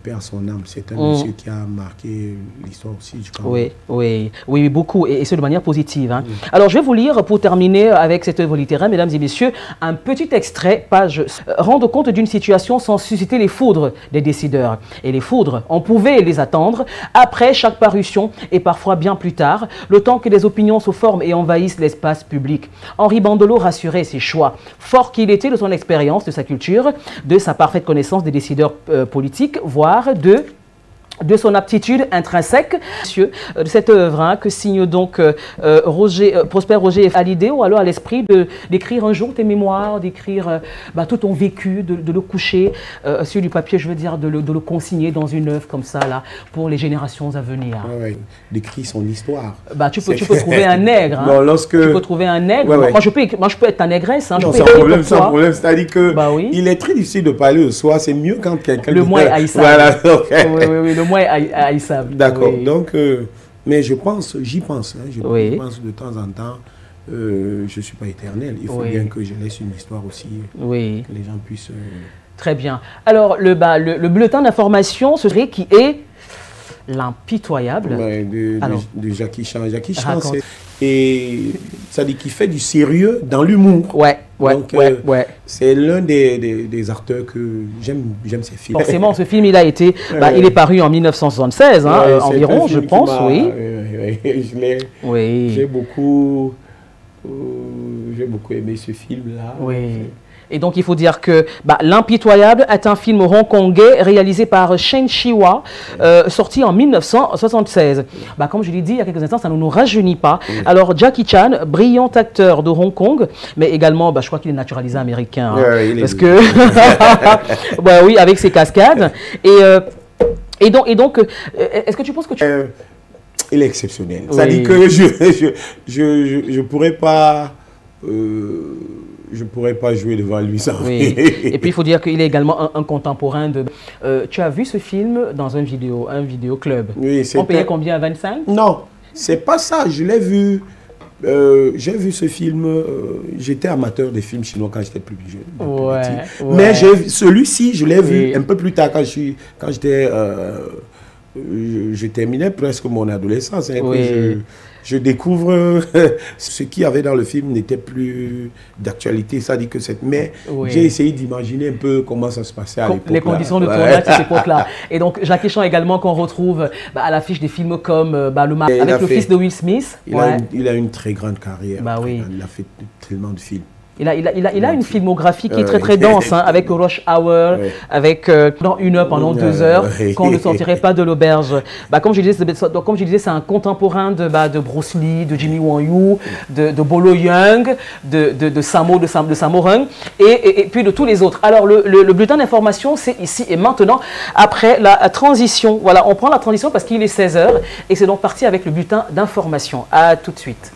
Père son âme, c'est un monsieur qui a marqué l'histoire aussi du Cameroun. Oui, beaucoup, et ce de manière positive. Hein. Alors, je vais vous lire, pour terminer avec cette œuvre littéraire, mesdames et messieurs, un petit extrait, page rendre compte d'une situation sans susciter les foudres des décideurs. Et les foudres, on pouvait les attendre après chaque parution, et parfois bien plus tard, le temps que les opinions se forment et envahissent l'espace public. Henri Bandolo rassurait ses choix, fort qu'il était de son expérience, de sa culture, de sa parfaite connaissance des décideurs politiques, voire de son aptitude intrinsèque de cette œuvre hein, que signe donc Prosper Roger à l'idée ou alors à l'esprit d'écrire un jour tes mémoires, d'écrire tout ton vécu, de le coucher sur du papier, je veux dire, de le consigner dans une œuvre comme ça là pour les générations à venir. D'écrire son histoire. Tu peux trouver un nègre. Hein. Non, tu peux trouver un nègre. Moi, je peux être ta négresse. Hein, non, sans problème. C'est-à-dire que il est très difficile de parler de soi. C'est mieux quand quelqu'un... Le moi est haïssable. Voilà. Oui, le moi est haïssable. D'accord. Donc, mais j'y pense. Hein, je pense de temps en temps. Je ne suis pas éternel. Il faut bien que je laisse une histoire aussi. Que les gens puissent... Très bien. Alors, le bulletin d'information, ce serait qui est l'impitoyable. De Jackie Chan. Jackie Chan, ça dit qu'il fait du sérieux dans l'humour. C'est l'un des acteurs que j'aime ses films. Forcément, ce film, il a été, il est paru en 1976, hein, environ, je pense, J'ai beaucoup aimé ce film-là. Et donc, il faut dire que L'Impitoyable est un film hongkongais réalisé par Chen Chiwa, sorti en 1976. Comme je l'ai dit il y a quelques instants, ça ne nous rajeunit pas. Alors, Jackie Chan, brillant acteur de Hong Kong, mais également, je crois qu'il est naturalisé américain. Parce que, avec ses cascades. Et donc, est-ce que tu penses que il est exceptionnel. Ça dit que je pourrais pas... je ne pourrais pas jouer devant lui sans Et puis, il faut dire qu'il est également un contemporain de... tu as vu ce film dans un vidéoclub? On payait combien? 25? Non, c'est pas ça. Je l'ai vu... j'ai vu ce film... j'étais amateur des films chinois quand j'étais plus jeune. Mais celui-ci, je l'ai vu un peu plus tard quand j'étais... je terminais presque mon adolescence. Je découvre ce qu'il y avait dans le film n'était plus d'actualité. Ça dit que mais j'ai essayé d'imaginer un peu comment ça se passait à l'époque. Les conditions de tournage à cette époque-là. Et donc Jackie Chan également qu'on retrouve à l'affiche des films comme avec le fils de Will Smith. Il a une très grande carrière. Il a fait tellement de films. Il a une filmographie qui est très très dense, hein, avec Rush Hour, avec dans 1 heure pendant 2 heures, quand on ne sortirait pas de l'auberge. Bah, comme je disais, c'est un contemporain de Bruce Lee, de Jimmy Won Yu, de Bolo Yeung, de Sammo Hung, et puis de tous les autres. Alors le bulletin d'information, c'est ici et maintenant, après la transition. Voilà, on prend la transition parce qu'il est 16 h et c'est donc parti avec le bulletin d'information. À tout de suite.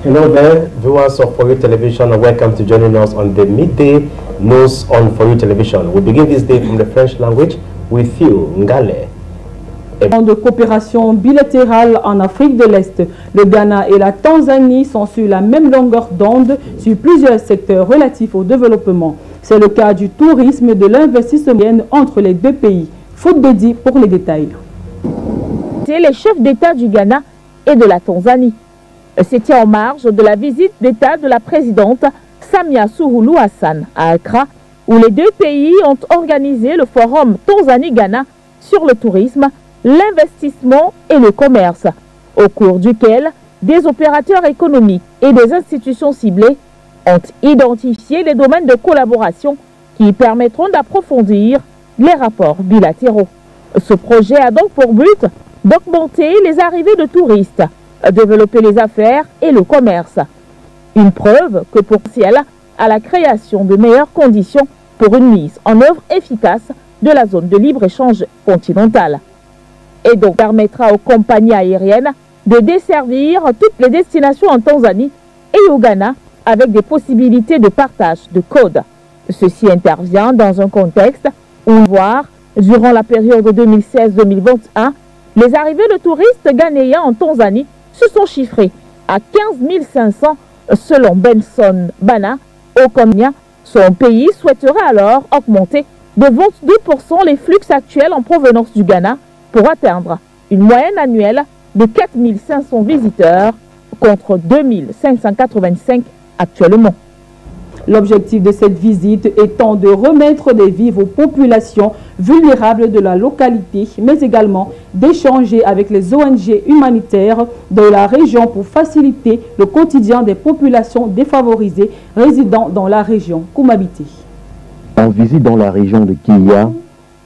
Hello there, viewers of For You Television, and welcome to joining us on the midday news on For You Television. We begin this day from the French language with you, Ngale. De coopération bilatérale en Afrique de l'Est, le Ghana et la Tanzanie sont sur la même longueur d'onde sur plusieurs secteurs relatifs au développement. C'est le cas du tourisme et de l'investissement entre les deux pays. Faute de dire pour les détails. C'est les chefs d'État du Ghana et de la Tanzanie. C'était en marge de la visite d'État de la présidente Samia Suluhu Hassan à Accra, où les deux pays ont organisé le forum Tanzanie-Ghana sur le tourisme, l'investissement et le commerce, au cours duquel des opérateurs économiques et des institutions ciblées ont identifié les domaines de collaboration qui permettront d'approfondir les rapports bilatéraux. Ce projet a donc pour but d'augmenter les arrivées de touristes, développer les affaires et le commerce. Une preuve que potentiel à la création de meilleures conditions pour une mise en œuvre efficace de la zone de libre-échange continentale. Et donc permettra aux compagnies aériennes de desservir toutes les destinations en Tanzanie et au Ghana avec des possibilités de partage de codes. Ceci intervient dans un contexte où, durant la période 2016-2021, les arrivées de touristes ghanéens en Tanzanie se sont chiffrés à 15 500 selon Benson Bana. Au Kenya, son pays souhaiterait alors augmenter de 22% les flux actuels en provenance du Ghana pour atteindre une moyenne annuelle de 4 500 visiteurs contre 2 585 actuellement. L'objectif de cette visite étant de remettre des vivres aux populations vulnérables de la localité, mais également d'échanger avec les ONG humanitaires de la région pour faciliter le quotidien des populations défavorisées résidant dans la région Koumabité. En visite dans la région de Kiya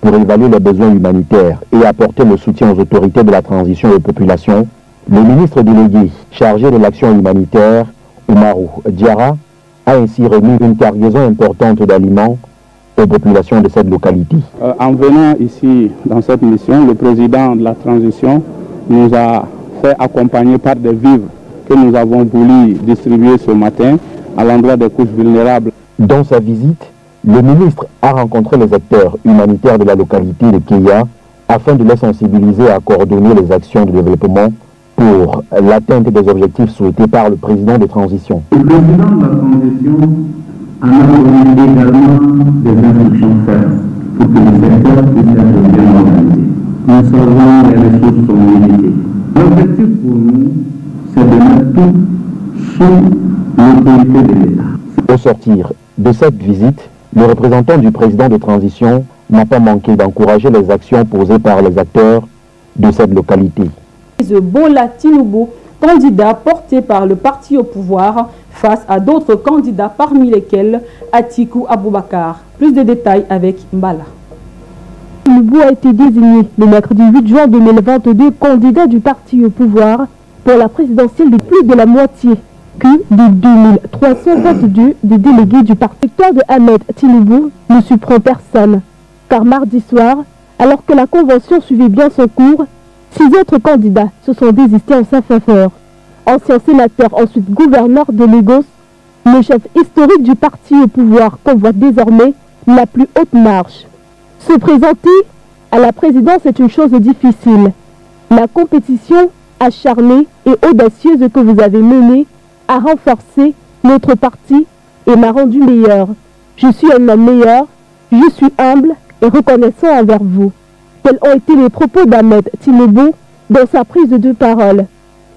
pour évaluer les besoins humanitaires et apporter le soutien aux autorités de la transition et aux populations, le ministre délégué chargé de l'action humanitaire, Umaru Diarra, a ainsi remis une cargaison importante d'aliments aux populations de cette localité. En venant ici dans cette mission, le président de la transition nous a fait accompagner par des vivres que nous avons voulu distribuer ce matin à l'endroit des couches vulnérables. Dans sa visite, le ministre a rencontré les acteurs humanitaires de la localité de Kiya afin de les sensibiliser à coordonner les actions de développement pour l'atteinte des objectifs souhaités par le président de transition. Le président de la transition en a donné également des instructions fermes pour que le secteur puisse être bien organisé. Nous savons les ressources sont limitées. L'objectif pour nous, c'est de mettre tout sous l'autorité de l'État. Au sortir de cette visite, le représentant du président de transition n'a pas manqué d'encourager les actions posées par les acteurs de cette localité. Bola Tinubu, candidat porté par le parti au pouvoir, face à d'autres candidats parmi lesquels Atiku Abubakar. Plus de détails avec Mbala. Tinubu a été désigné le mercredi 8 juin 2022 candidat du parti au pouvoir pour la présidentielle de plus de la moitié que des 2322 des délégués du parti. Le victoire de Ahmed Tinubu ne surprend personne, car mardi soir, alors que la convention suivait bien son cours, 6 autres candidats se sont désistés en sa faveur. Ancien sénateur, ensuite gouverneur de Lagos, le chef historique du parti au pouvoir convoite désormais la plus haute marche. Se présenter à la présidence est une chose difficile. La compétition acharnée et audacieuse que vous avez menée a renforcé notre parti et m'a rendu meilleur. Je suis un homme meilleur, je suis humble et reconnaissant envers vous. Tels ont été les propos d'Ahmed Tinubu dans sa prise de parole.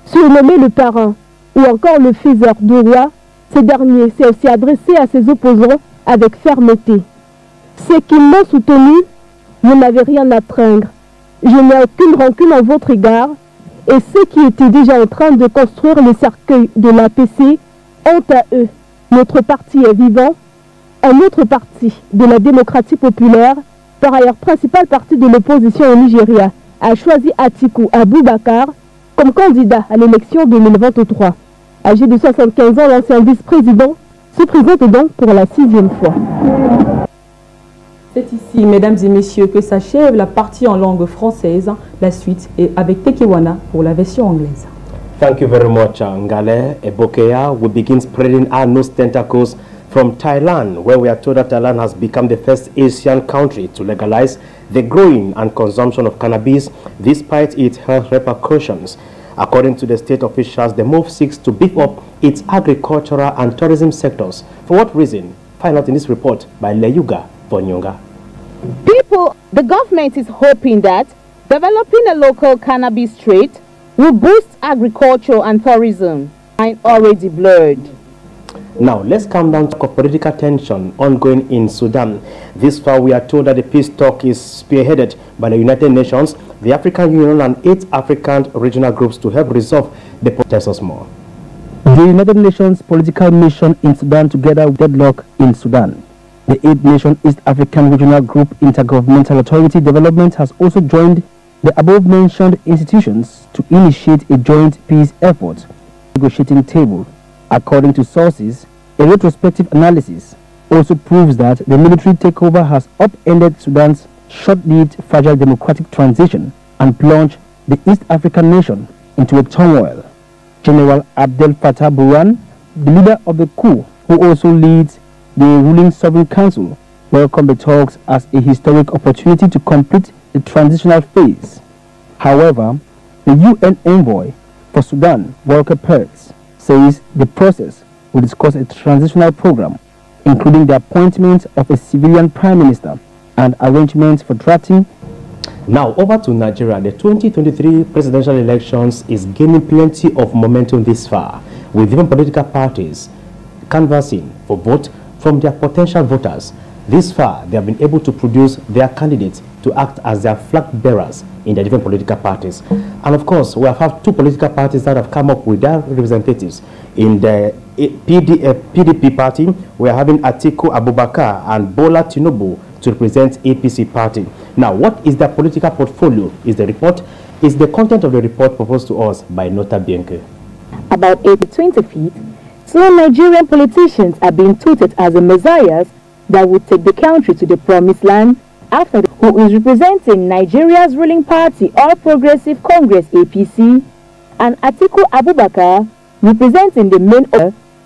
Surnommé le parrain ou encore le faiseur de roi, ce dernier s'est aussi adressé à ses opposants avec fermeté. Ceux qui m'ont soutenu, vous n'avez rien à craindre. Je n'ai aucune rancune en votre égard et ceux qui étaient déjà en train de construire le cercueil de l'APC, honte à eux. Notre parti est vivant. Un autre parti de la démocratie populaire, par ailleurs principal parti de l'opposition au Nigeria, a choisi Atiku Abubakar comme candidat à l'élection 2023. Âgé de 75 ans, l'ancien vice-président se présente donc pour la 6e fois. C'est ici, mesdames et messieurs, que s'achève la partie en langue française. La suite est avec Tekewana pour la version anglaise. Thank you very much, Ngale Ebokeya. We begin spreading our nose tentacles from Thailand, where we are told that Thailand has become the first Asian country to legalize the growing and consumption of cannabis, despite its health repercussions. According to the state officials, the move seeks to beef up its agricultural and tourism sectors. For what reason? Find out in this report by Leyuga Vonyonga. The government is hoping that developing a local cannabis trade will boost agriculture and tourism. I'm already blurred. Now, let's come down to political tension ongoing in Sudan. This far, we are told that the peace talk is spearheaded by the United Nations, the African Union, and 8 African regional groups to help resolve the protesters more. The United Nations political mission in Sudan together with deadlock in Sudan. The 8-nation East African Regional Group Intergovernmental Authority Development has also joined the above-mentioned institutions to initiate a joint peace effort negotiating table. According to sources, a retrospective analysis also proves that the military takeover has upended Sudan's short-lived fragile democratic transition and plunged the East African nation into a turmoil. General Abdel Fattah Burhan, the leader of the coup, who also leads the ruling Sovereign Council, welcomed the talks as a historic opportunity to complete the transitional phase. However, the UN envoy for Sudan, Volker Perthes, says the process will discuss a transitional program, including the appointment of a civilian prime minister and arrangements for drafting. Now, over to Nigeria. The 2023 presidential elections is gaining plenty of momentum this far, with different political parties canvassing for vote from their potential voters. This far, they have been able to produce their candidates to act as their flag bearers in the different political parties. And of course, we have had 2 political parties that have come up with their representatives. In the PDP party, we are having Atiku Abubakar and Bola Tinubu to represent APC party. Now, what is their political portfolio? Is the content of the report proposed to us by Nota Bianke. About 80-20 feet, 2 Nigerian politicians are being touted as the messiahs that would take the country to the promised land after who is representing Nigeria's ruling party, All Progressive Congress APC, and Atiku Abubakar, representing the main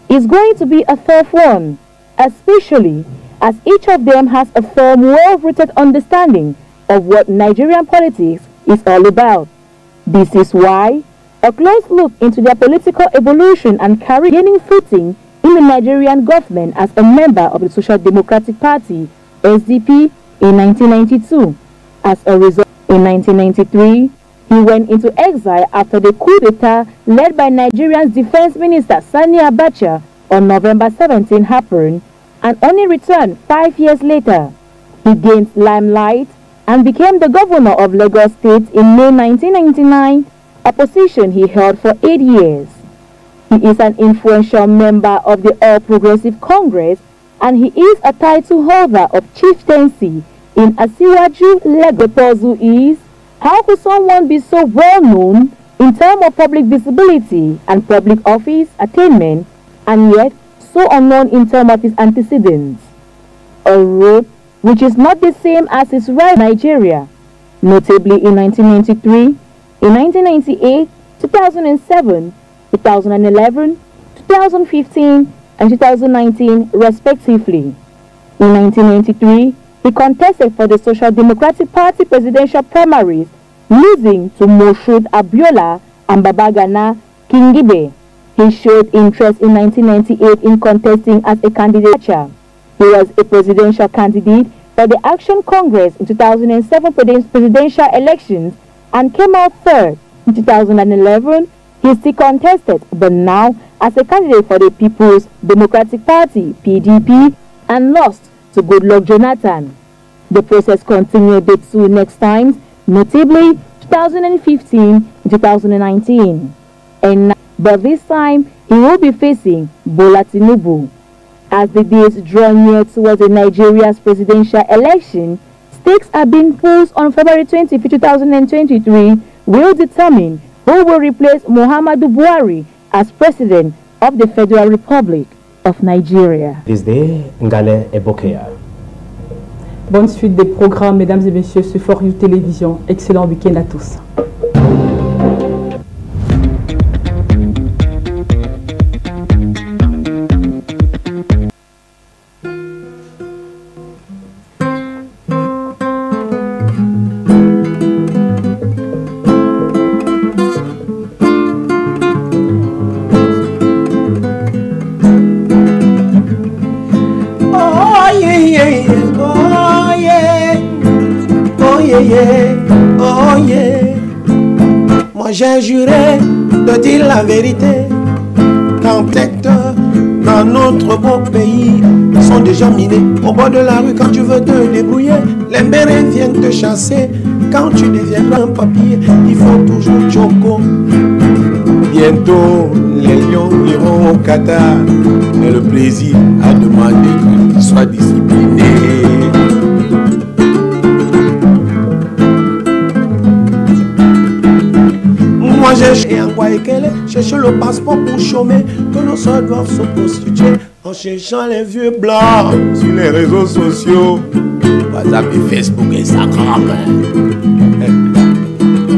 is going to be a tough one, especially as each of them has a firm, well-rooted understanding of what Nigerian politics is all about. This is why a close look into their political evolution and career gaining footing in the Nigerian government as a member of the Social Democratic Party, SDP, in 1992. As a result, in 1993, he went into exile after the coup d'etat led by Nigeria's Defense Minister Sani Abacha on November 17 happened, and only returned 5 years later. He gained limelight and became the governor of Lagos State in May 1999, a position he held for 8 years. He is an influential member of the All Progressive Congress, and he is a title holder of chieftaincy in Asiwaju Lagos. The puzzle is, how could someone be so well known in terms of public visibility and public office attainment, and yet so unknown in terms of his antecedents? A road which is not the same as his rival in Nigeria, notably in 1993, in 1998, 2007, 2011, 2015, and 2019, respectively. In 1993, he contested for the Social Democratic Party presidential primaries, losing to Moshood Abiola and Babagana Kingibe. He showed interest in 1998 in contesting as a candidate. He was a presidential candidate for the Action Congress in 2007 presidential elections and came out third. In 2011, he still contested, but now as a candidate for the People's Democratic Party, PDP, and lost to Goodluck Jonathan. The process continued with two next times, notably 2015 and 2019. But this time, he will be facing Bola Tinubu. As the days draw near towards the Nigeria's presidential election, stakes are being posed on February 25, 2023 will determine who will replace Muhammadu Buhari as President of the Federal Republic of Nigeria. This day, Ngale Ebokeya. Bonne suite des programmes, mesdames et messieurs, sur For You Télévision. Excellent week-end à tous. Oh yeah, moi j'ai juré de dire la vérité. Quand peut-être dans notre beau pays sont déjà minés. Au bord de la rue quand tu veux te débrouiller, les bérets viennent te chasser. Quand tu deviendras un papier, il faut toujours choco. Bientôt les lions iront au Qatar, mais le plaisir a demandé qu'ils soient disciplinés. Moi j'ai un Guaïkele, cherche le passeport pour chômer, que nos soeurs doivent se prostituer en cherchant les vieux blancs sur les réseaux sociaux, WhatsApp et Facebook et Instagram.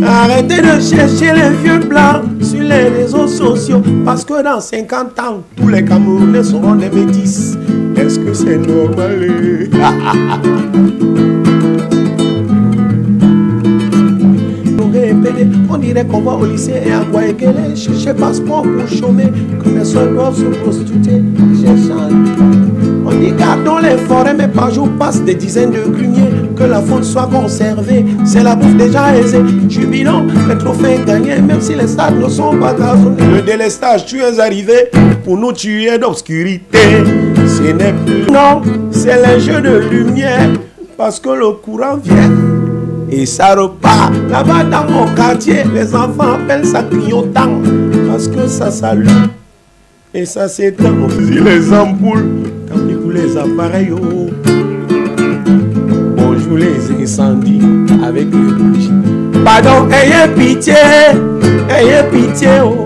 Arrêtez de chercher les vieux blancs sur les réseaux sociaux, parce que dans 50 ans, tous les Camerounais seront des métis. Est-ce que c'est normal? On dirait qu'on va au lycée et à Guaïkele chercher passeport pour chômer, que mes soeurs doivent se prostituer. On dit gardons les forêts, mais par jour passent des dizaines de gruniers. Que la faune soit conservée, c'est la bouffe déjà aisée. Jubilant, les trophées gagnés, même si les stades ne sont pas gazonnés. Le délestage, tu es arrivé pour nous tuer d'obscurité. Ce n'est plus non, c'est les jeux de lumière, parce que le courant vient et ça repart. Là-bas dans mon quartier, les enfants appellent ça clignotant, parce que ça s'allume et ça s'éteint. On faisait les ampoules, tant pis pour les appareils. Oh. Bonjour les incendies avec les bougies. Pardon, ayez pitié, oh.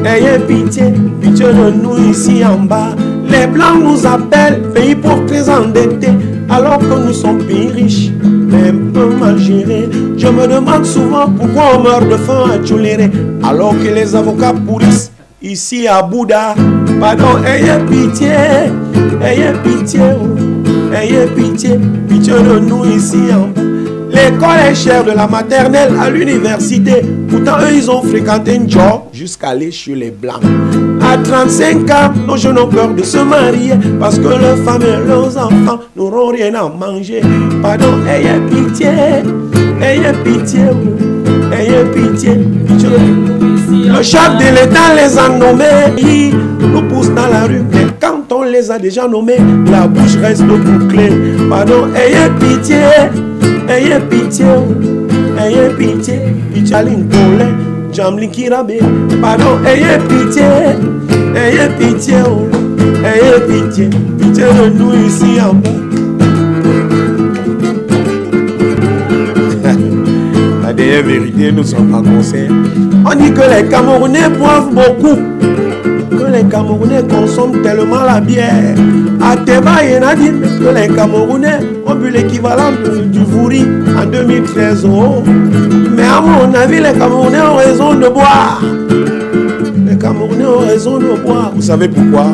Ayez pitié, pitié de nous ici en bas. Les blancs nous appellent pays pauvres très endettés, alors que nous sommes pays riches, mais un peu mal gérés. Je me demande souvent pourquoi on meurt de faim à Tcholéré, alors que les avocats pourrissent ici à Bouddha. Pardon, ayez pitié, oh. Ayez pitié, pitié de nous ici en bas. L'école est chère, de la maternelle à l'université. Pourtant eux ils ont fréquenté une job jusqu'à aller chez les blancs. À 35 ans, nos jeunes ont peur de se marier, parce que leurs femmes et leurs enfants n'auront rien à manger. Pardon, ayez pitié, oh. Ayez pitié, pitié. Le chef de l'État les a nommés, ils nous poussent dans la rue, mais quand on les a déjà nommés, la bouche reste bouclée. Pardon, ayez pitié, oh. Ayez pitié, pitié Aline Colin, Jamli Kirabe. Pardon, ayez pitié, oh. Ayez pitié, pitié de nous ici en bas. La dernière vérité, nous ne sommes pas conseils. On dit que les Camerounais boivent beaucoup, que les Camerounais consomment tellement la bière. À Teba, il y en a dit que les Camerounais ont bu l'équivalent du Vouri en 2013. Oh. Mais à mon avis, les Camerounais ont raison de boire. Les Camerounais ont raison de boire. Vous savez pourquoi?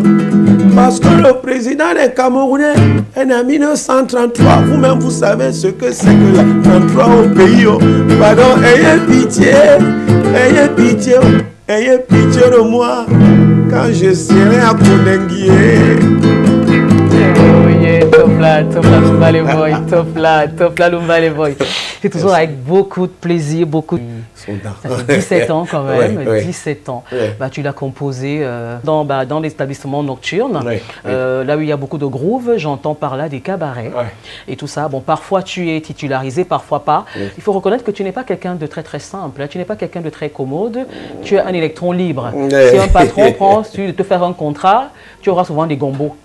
Parce que le président des Camerounais est en 1933. Vous-même, vous savez ce que c'est que la 33 au pays. Oh. Pardon, ayez pitié, oh. Ayez pitié de moi. quand je serai à Kondenguié. Top là, Lumba les boys. C'est toujours avec beaucoup de plaisir, beaucoup de... Ça fait 17 ans quand même, 17 ans. Bah, tu l'as composé dans l'établissement nocturne, là où il y a beaucoup de grooves, j'entends par là des cabarets et tout ça. Bon, parfois tu es titularisé, parfois pas. Il faut reconnaître que tu n'es pas quelqu'un de très simple, hein. Tu n'es pas quelqu'un de très commode, tu es un électron libre. Si un patron prend de te faire un contrat, tu auras souvent des gombos.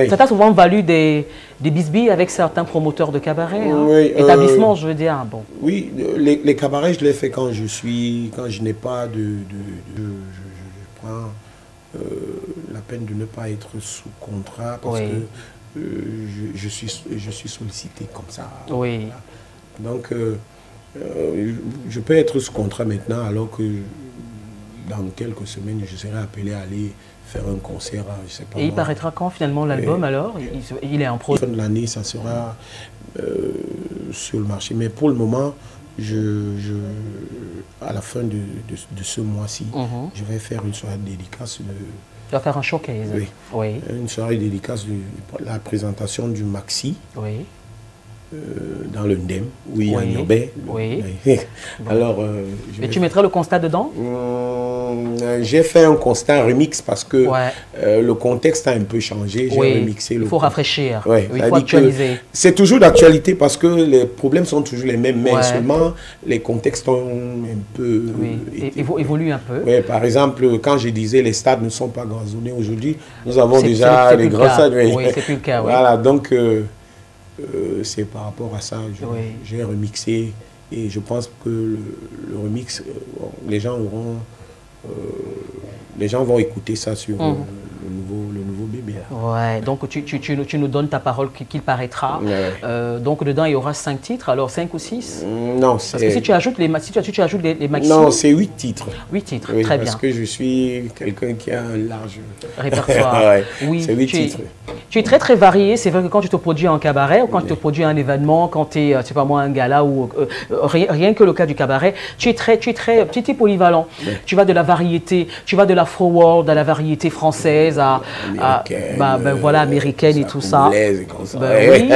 Ça t'a souvent valu des bisbilles avec certains promoteurs de cabarets, hein. Établissements, je veux dire. Bon. Oui, les cabarets, je les fais quand je n'ai pas je prends la peine de ne pas être sous contrat parce que je suis sollicité comme ça. Oui. Voilà. Donc, je peux être sous contrat maintenant alors que dans quelques semaines, je serai appelé à aller faire un concert, je sais pas. Et il paraîtra quand finalement l'album alors? Il est en projet. Fin de l'année, ça sera sur le marché. Mais pour le moment, à la fin de ce mois-ci, je vais faire une soirée de dédicace. Tu vas faire un showcase? Oui. Une soirée de dédicace de la présentation du Maxi. Oui. Dans le Ndem, où il y a Niobé. Oui. Alors, mais tu mettras le constat dedans? J'ai fait un constat remix parce que le contexte a un peu changé. J'ai remixé le. Il faut rafraîchir. Il faut actualiser. C'est toujours d'actualité parce que les problèmes sont toujours les mêmes, mais seulement les contextes ont un peu évolué un peu. Par exemple, quand je disais les stades ne sont pas gazonnés aujourd'hui, nous avons déjà les grands stades. Oui, c'est plus le cas. Voilà, donc c'est par rapport à ça. J'ai remixé et je pense que le remix, les gens vont écouter ça sur le nouveau bébé. Ouais, donc tu nous donnes ta parole qu'il paraîtra. Donc dedans, il y aura 5 titres, alors 5 ou 6? Non, parce que si tu ajoutes les maxi... Non, c'est 8 titres. 8 titres, oui, très bien. Parce que je suis quelqu'un qui a un large répertoire. Oui, c'est 8 titres. Tu es très varié. C'est vrai que quand tu te produis en cabaret ou quand tu te produis un événement, quand tu es, je sais pas moi, un gala ou rien que le cas du cabaret, tu es polyvalent. Tu vas de la variété, tu vas de l'afro-world à la variété française, américaine et tout ça. Oui.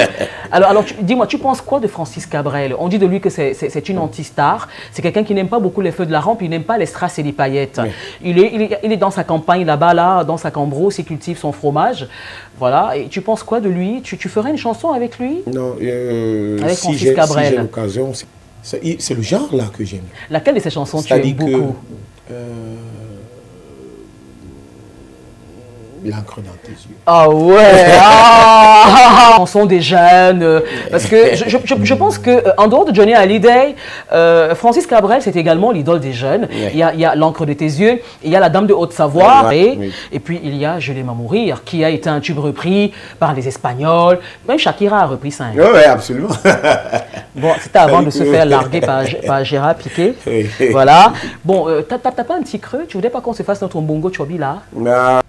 Alors dis-moi, tu penses quoi de Francis Cabrel? On dit de lui que c'est une anti-star. C'est quelqu'un qui n'aime pas beaucoup les feux de la rampe, il n'aime pas les strass et les paillettes. Il est dans sa campagne là-bas, dans sa cambrousse, il cultive son fromage. Voilà. Et tu penses quoi de lui? Tu ferais une chanson avec lui? Non, avec Francis Cabrel. Si j'ai l'occasion, c'est le genre là que j'aime. Laquelle de ces chansons tu aimes beaucoup? L'encre dans tes yeux. Ah ouais, chanson des jeunes, parce que je pense qu'en dehors de Johnny Hallyday, Francis Cabrel c'est également l'idole des jeunes. Il y a l'encre de tes yeux, il y a la Dame de Haute-Savoie, et puis il y a Je l'aime à mourir, qui a été un tube repris par les Espagnols. Même Shakira a repris ça. Oui, absolument. Bon, c'était avant de se faire larguer par Gérard Piqué. Voilà. Bon, t'as pas un petit creux? Tu voudrais pas qu'on se fasse notre bongo chobi là? Non.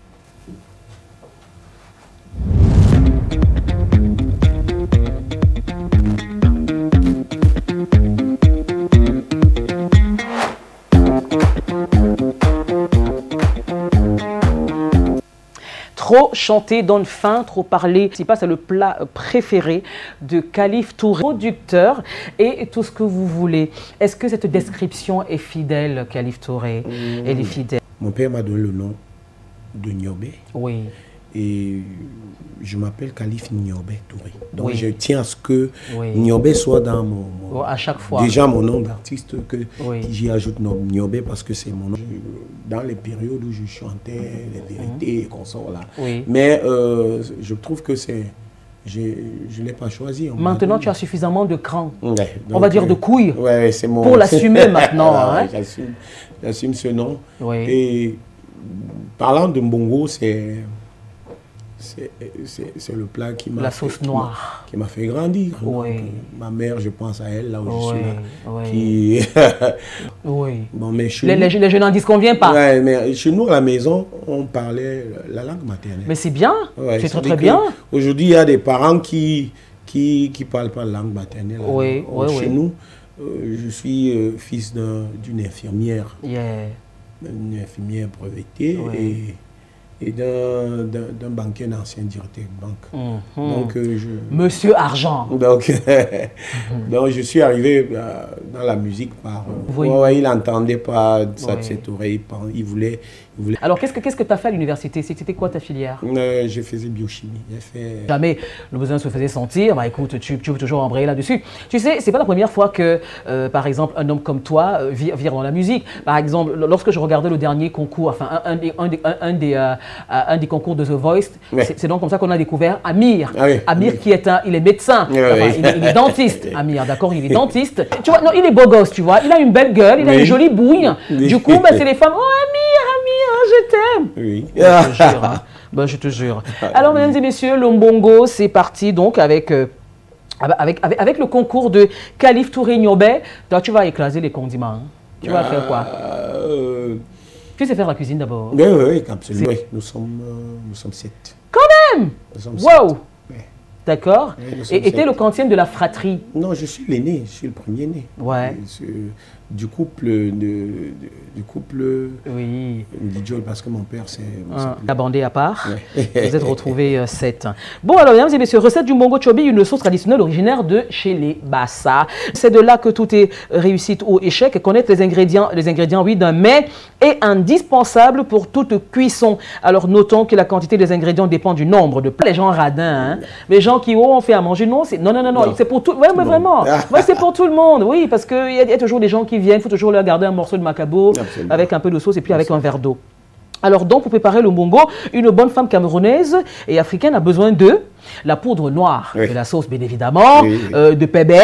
Trop chanter donne faim, trop parler. C'est le plat préféré de Khalif Touré, producteur et tout ce que vous voulez. Est-ce que cette description est fidèle, Khalif Touré? Elle est fidèle. Mon père m'a donné le nom de Niobé. Oui. Et je m'appelle Khalif Niobé Touré. Donc je tiens à ce que Niobé soit dans mon à chaque fois. Déjà mon nom d'artiste, que j'y ajoute Niobé parce que c'est mon nom. Dans les périodes où je chantais les vérités et qu'on sort là. Mais je trouve que c'est... Je ne l'ai pas choisi. Maintenant, tu as suffisamment de cran. On va dire de couilles. C'est mon... Pour l'assumer maintenant. Hein? J'assume ce nom. Et parlant de Mbongo, c'est le plat qui m'a... La sauce noire. Qui m'a fait grandir. Donc, ma mère, je pense à elle, là où je suis là. Bon, mais les jeunes n'en disent qu'on vient pas. Mais chez nous, à la maison, on parlait la langue maternelle. Mais c'est bien. C'est très bien. Aujourd'hui, il y a des parents qui parlent pas la langue maternelle. Chez nous, je suis fils d'une infirmière. Une infirmière brevetée. et d'un banquier, un ancien directeur de banque. Donc, Monsieur Argent. Donc, donc, je suis arrivé dans la musique par... il n'entendait pas ça de cette oreille. Il voulait... Alors, qu'est-ce que tu as fait à l'université? C'était quoi ta filière? Je faisais biochimie. Jamais le besoin se faisait sentir. Bah écoute, tu veux toujours embrayer là-dessus. Tu sais, c'est pas la première fois que, par exemple, un homme comme toi vire dans la musique. Par exemple, lorsque je regardais le dernier concours, enfin, un des concours de The Voice, c'est donc comme ça qu'on a découvert Amir. Amir qui est il est médecin. Il est dentiste. Amir, d'accord, il est dentiste. Tu vois, non, il est beau gosse, tu vois. Il a une belle gueule, il a une jolie bouille. Du coup, c'est les femmes. Oh, Amir, je t'aime. Oui. Je te jure. Hein. Ben, je te jure. Alors, mesdames et messieurs, le Mbongo, c'est parti donc avec le concours de Khalif Touré Niobé. Toi, tu vas écraser les condiments. Hein. Tu vas faire quoi? Tu sais faire la cuisine d'abord? Oui, absolument. Oui, nous sommes 7. Quand même? Wow! D'accord. Et tu es le quantième de la fratrie? Non, je suis l'aîné, je suis le premier né. Ouais. Du couple oui. parce que mon père c'est... La bandée à part, vous êtes retrouvés 7. Bon alors mesdames et messieurs, recette du Mbongo Chobi, une sauce traditionnelle originaire de chez les Bassa. C'est de là que tout est réussite ou échec. Connaître les ingrédients oui, d'un mets est indispensable pour toute cuisson. Alors notons que la quantité des ingrédients dépend du nombre de plats. Les gens radins, hein, les gens qui ont fait à manger, non, c'est pour tout, ouais, mais vraiment, ouais, c'est pour tout le monde, oui, parce qu'il y a toujours des gens qui viennent, il faut toujours leur garder un morceau de macabo avec un peu de sauce et puis avec un verre d'eau. Alors donc, pour préparer le mbongo, une bonne femme camerounaise et africaine a besoin de la poudre noire, de la sauce bien évidemment, de pébé,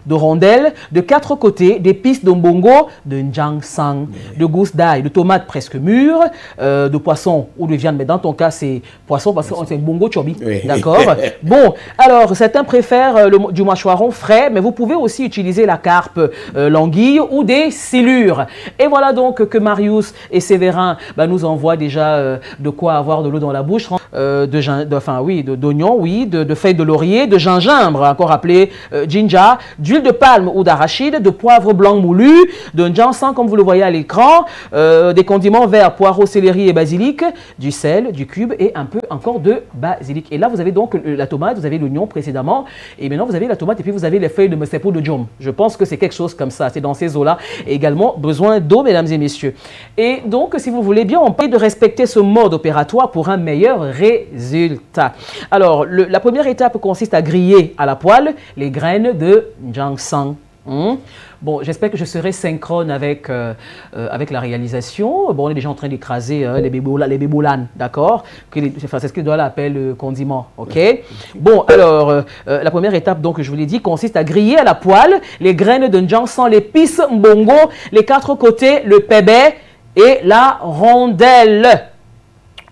de rondelles, de 4 côtés, d'épices de mbongo, de njang sang, de gousses d'ail, de tomates presque mûres, de poisson ou de viande, mais dans ton cas c'est poisson parce que c'est mbongo chobi, d'accord? Bon, alors certains préfèrent du mâchoiron frais, mais vous pouvez aussi utiliser la carpe, l'anguille ou des silures. Et voilà donc que Marius et Séverin nous envoient déjà de quoi avoir de l'eau dans la bouche, d'oignons, de feuilles de laurier, de gingembre, encore appelé ginger, d'huile de palme ou d'arachide, de poivre blanc moulu, de ginseng comme vous le voyez à l'écran, des condiments verts, poireaux, céleri et basilic, du sel, du cube et un peu encore de basilic. Et là, vous avez donc la tomate, vous avez l'oignon précédemment, et maintenant vous avez la tomate et puis vous avez les feuilles de mesepo de djom. Je pense que c'est quelque chose comme ça, c'est dans ces eaux-là. Et également besoin d'eau, mesdames et messieurs. Et donc, si vous voulez bien, on peut de respecter ce mode opératoire pour un meilleur résultat. Alors, la première étape consiste à griller à la poêle les graines de ginseng. Bon, j'espère que je serai synchrone avec la réalisation. Bon, on est déjà en train d'écraser les bébolanes, d'accord? C'est ce que doit l'appeler condiment, ok? Bon, alors, la première étape, donc, je vous l'ai dit, consiste à griller à la poêle les graines de ginseng, l'épice mbongo, les 4 côtés, le pébé et la rondelle.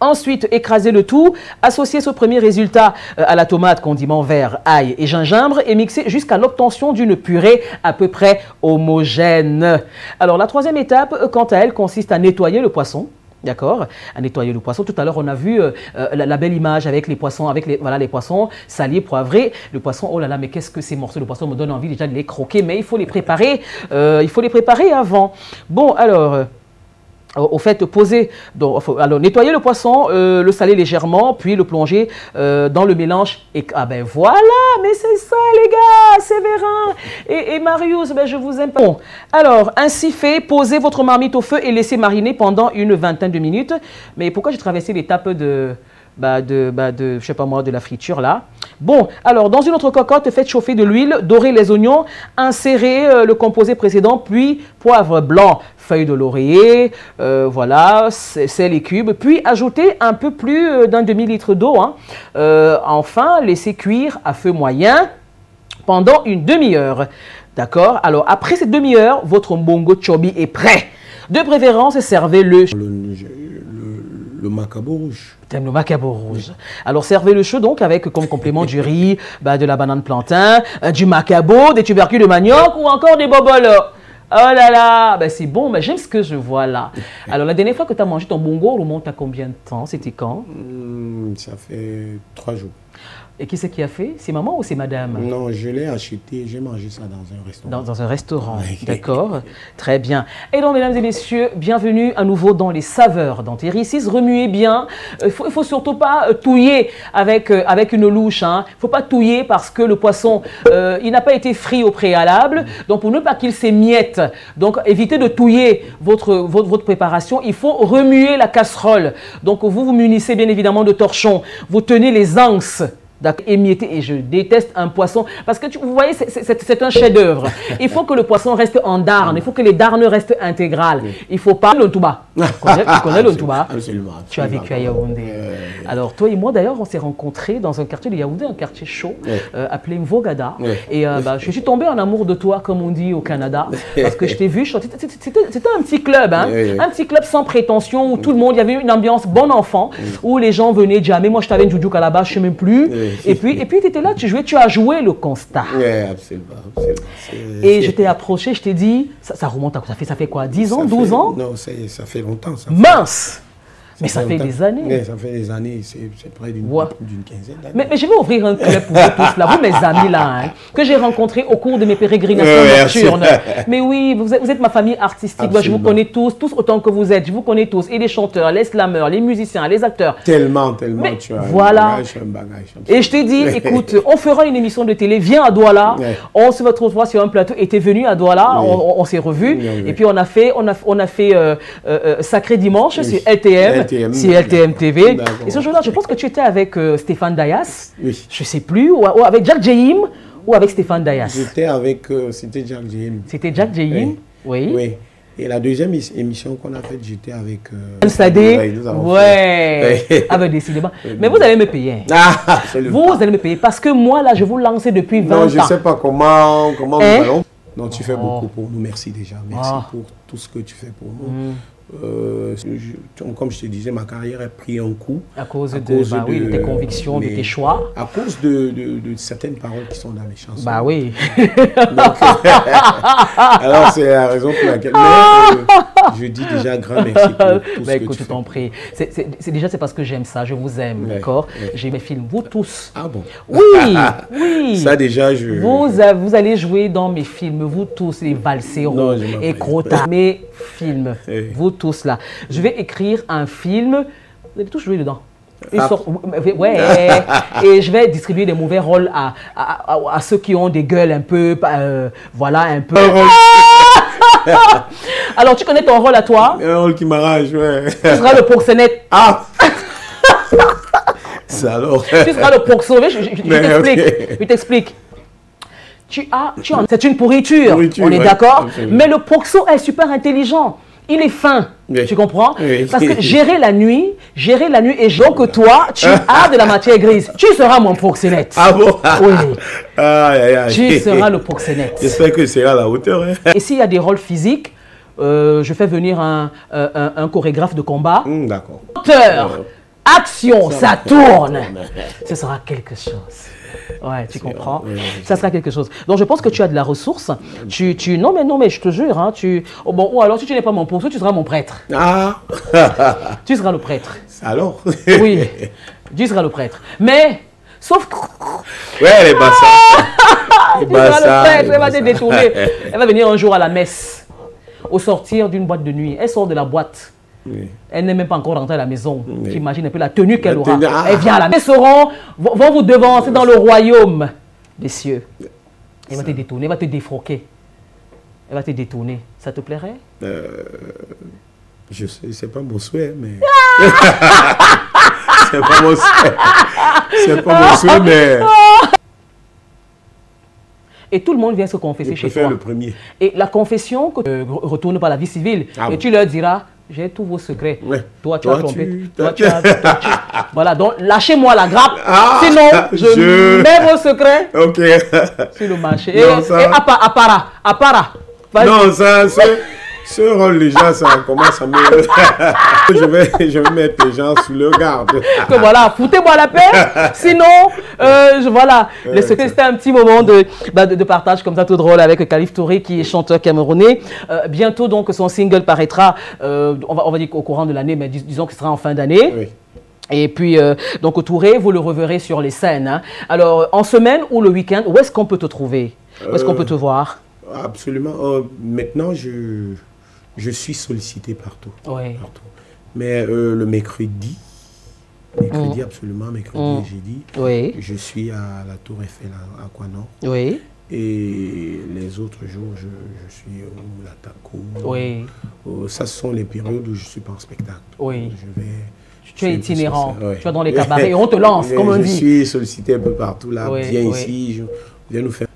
Ensuite, écraser le tout, associer ce premier résultat à la tomate, condiment vert, ail et gingembre et mixer jusqu'à l'obtention d'une purée à peu près homogène. Alors, la troisième étape, quant à elle, consiste à nettoyer le poisson. D'accord, à nettoyer le poisson. Tout à l'heure, on a vu la belle image avec les poissons, les poissons salés, poivrés. Le poisson, oh là là, mais qu'est-ce que ces morceaux de poisson me donnent envie déjà de les croquer, mais il faut les préparer avant. Bon, alors... Au fait, alors nettoyer le poisson, le saler légèrement, puis le plonger dans le mélange. Et ben voilà, mais c'est ça les gars, Séverin et Marius, ben je vous aime pas. Bon, alors ainsi fait, posez votre marmite au feu et laissez mariner pendant une vingtaine de minutes. Mais pourquoi j'ai traversé l'étape de je sais pas moi, de la friture là. Bon, alors dans une autre cocotte, faites chauffer de l'huile, dorez les oignons, insérez le composé précédent, puis poivre blanc, feuilles de laurier, voilà, sel et cubes, puis ajoutez un peu plus d'un demi-litre d'eau. Enfin, laissez cuire à feu moyen pendant une demi-heure. D'accord? Alors après cette demi-heure, votre mbongo chobi est prêt. De préférence, servez le macabo rouge. T'aimes le macabo rouge. Alors servez le chaud donc avec comme complément du riz, de la banane plantain, du macabo, des tubercules de manioc ou encore des bobolos. Oh là là, ben c'est bon, mais j'aime ce que je vois là. Alors la dernière fois que tu as mangé ton mbongo remonte à combien de temps? C'était quand? Ça fait 3 jours. Et qui c'est qui a fait? C'est maman ou c'est madame? Non, je l'ai acheté, j'ai mangé ça dans un restaurant. Dans un restaurant, d'accord. Très bien. Et donc, mesdames et messieurs, bienvenue à nouveau dans les saveurs d'Antéricis. Remuez bien. Il faut surtout pas touiller avec une louche. Il ne faut pas touiller parce que le poisson, il n'a pas été frit au préalable. Donc, pour ne pas qu'il s'émiette, donc évitez de touiller votre préparation. Il faut remuer la casserole. Donc, vous munissez bien évidemment de torchons. Vous tenez les anses. Émietté, et je déteste un poisson parce que vous voyez, c'est un chef-d'œuvre. Il faut que le poisson reste en darne, il faut que les darnes restent intégrales. Il ne faut pas le Ntouba. Tu connais le Ntouba? Absolument. Tu as vécu à Yaoundé. Alors, toi et moi, d'ailleurs, on s'est rencontrés dans un quartier de Yaoundé, un quartier chaud, appelé Mvogada. Et je suis tombé en amour de toi, comme on dit au Canada, parce que je t'ai vu. C'était un petit club, hein, un petit club sans prétention où tout le monde, il y avait une ambiance bon enfant, où les gens venaient jammer. Moi, je t'avais une Djoudjouk à la base, je ne sais même plus. Et puis tu étais là, tu as joué le constat. Oui, absolument. Et je t'ai approché, je t'ai dit, ça remonte à quoi? Ça fait quoi? 10 ans, 12 ans? Non, ça fait longtemps. Mince! Mais ça fait des années. Oui, ça fait des années, c'est près d'une quinzaine d'années. Mais je vais ouvrir un club pour vous tous, là, vous mes amis là, hein, que j'ai rencontrés au cours de mes pérégrinations nocturnes. Mais oui, vous êtes ma famille artistique, je vous connais tous autant que vous êtes, je vous connais tous, et les chanteurs, les slammeurs, les musiciens, les acteurs. Tellement, mais tu as voilà. Un bagage. Et je t'ai dit, écoute, on fera une émission de télé, viens à Douala, on se retrouve sur un plateau, et t'es venu à Douala, on s'est revus, et puis on a fait Sacré Dimanche sur LTM. C'est LTM TV. Et ce jour-là, je pense que tu étais avec Stéphane Dayas. Oui. Je ne sais plus. Ou avec Jack Jehim ou avec Stéphane Dayas. J'étais avec... c'était Jack Jehim. C'était Jack Jehim? Oui. Oui. Et la deuxième émission qu'on a faite, j'étais avec... Sadé. Ouais. Ah ben décidément. Mais vous allez me payer. Ah, vous allez me payer. Parce que moi, là, je vous lançais depuis 20 ans. Non, je ne sais pas comment nous allons. Non, tu fais beaucoup pour nous. Merci déjà. Merci pour tout ce que tu fais pour nous. Comme je te disais, ma carrière a pris un coup. À cause de tes convictions, de tes choix. À cause de certaines paroles qui sont dans les chansons. Bah oui. Donc, alors c'est la raison pour laquelle je dis déjà grand merci pour tout ce que tu t'en prie. C'est parce que j'aime ça, je vous aime, d'accord. J'ai mes films, vous tous. Ah bon? Oui. Ça déjà, vous allez jouer dans mes films, vous tous, les Valsero et Crota, mes films, vous tous là. Je vais écrire un film, vous allez tous jouer dedans. Ouais, et je vais distribuer des mauvais rôles à ceux qui ont des gueules un peu, voilà, un peu. Alors, tu connais ton rôle à toi? Un rôle qui m'arrange, ouais. Tu seras le proxénète. Ah! C'est alors. Tu seras le proxénète. Je t'explique. C'est une pourriture, on est d'accord? Mais le proxo est super intelligent. Il est fin, tu comprends? Parce que gérer la nuit, et donc toi, tu as de la matière grise. Tu seras mon proxénète. Ah bon? Oui. Tu seras le proxénète. J'espère que c'est à la hauteur. Et s'il y a des rôles physiques, je fais venir un chorégraphe de combat. D'accord. Action, ça tourne. Ce sera quelque chose. Ouais, tu comprends? Ça sera quelque chose. Donc, je pense que tu as de la ressource. Non, mais je te jure, hein, ou alors, si tu n'es pas mon proxo, tu seras mon prêtre. Ah! Tu seras le prêtre. Alors? Oui, tu seras le prêtre. Mais, sauf que... Ouais, elle est bassas. Tu seras le prêtre, elle va te détourner. Elle va venir un jour à la messe, au sortir d'une boîte de nuit. Elle sort de la boîte. Elle n'est même pas encore rentrée à la maison. Tu imagines un peu la tenue qu'elle aura. Elle vient à la maison. Vont vous devancer dans le royaume des cieux. Elle va te détourner, elle va te défroquer. Elle va te détourner. Ça te plairait? Je sais, c'est pas mon souhait, mais... c'est pas mon souhait. C'est pas mon souhait, mais... Et tout le monde vient se confesser chez toi. Le premier. Et la confession, que tu retournes par la vie civile. Et tu leur diras... J'ai tous vos secrets. Ouais. Toi, tu as trompé. Voilà, donc lâchez-moi la grappe. Sinon, je mets vos secrets sur le marché. Non, et Apara. Non, ce rôle déjà, ça commence à me... je vais mettre les gens sous le garde. Que voilà, foutez-moi la paix. Sinon, voilà. Le secret, c'était un petit moment de partage comme ça, tout drôle, avec Khalif Touré, qui est chanteur camerounais. Bientôt, donc, son single paraîtra, on va dire au courant de l'année, mais disons que ce sera en fin d'année. Oui. Et puis, donc Touré, vous le reverrez sur les scènes. Hein. Alors, en semaine ou le week-end, où est-ce qu'on peut te trouver? Où est-ce qu'on peut te voir? Absolument. Maintenant, je suis sollicité partout. Oui. Partout. Mais le mercredi absolument, mercredi et jeudi, oui. je suis à la Tour Eiffel à Aquanor. Oui. Et les autres jours, je suis au Latako. Oui. Ça, ce sont les périodes où je suis pas en spectacle. Oui. Je vais... Tu es itinérant, tu es dans les cabarets, on te lance, comme on dit. Je suis sollicité un peu partout, là, oui, viens ici, je viens nous faire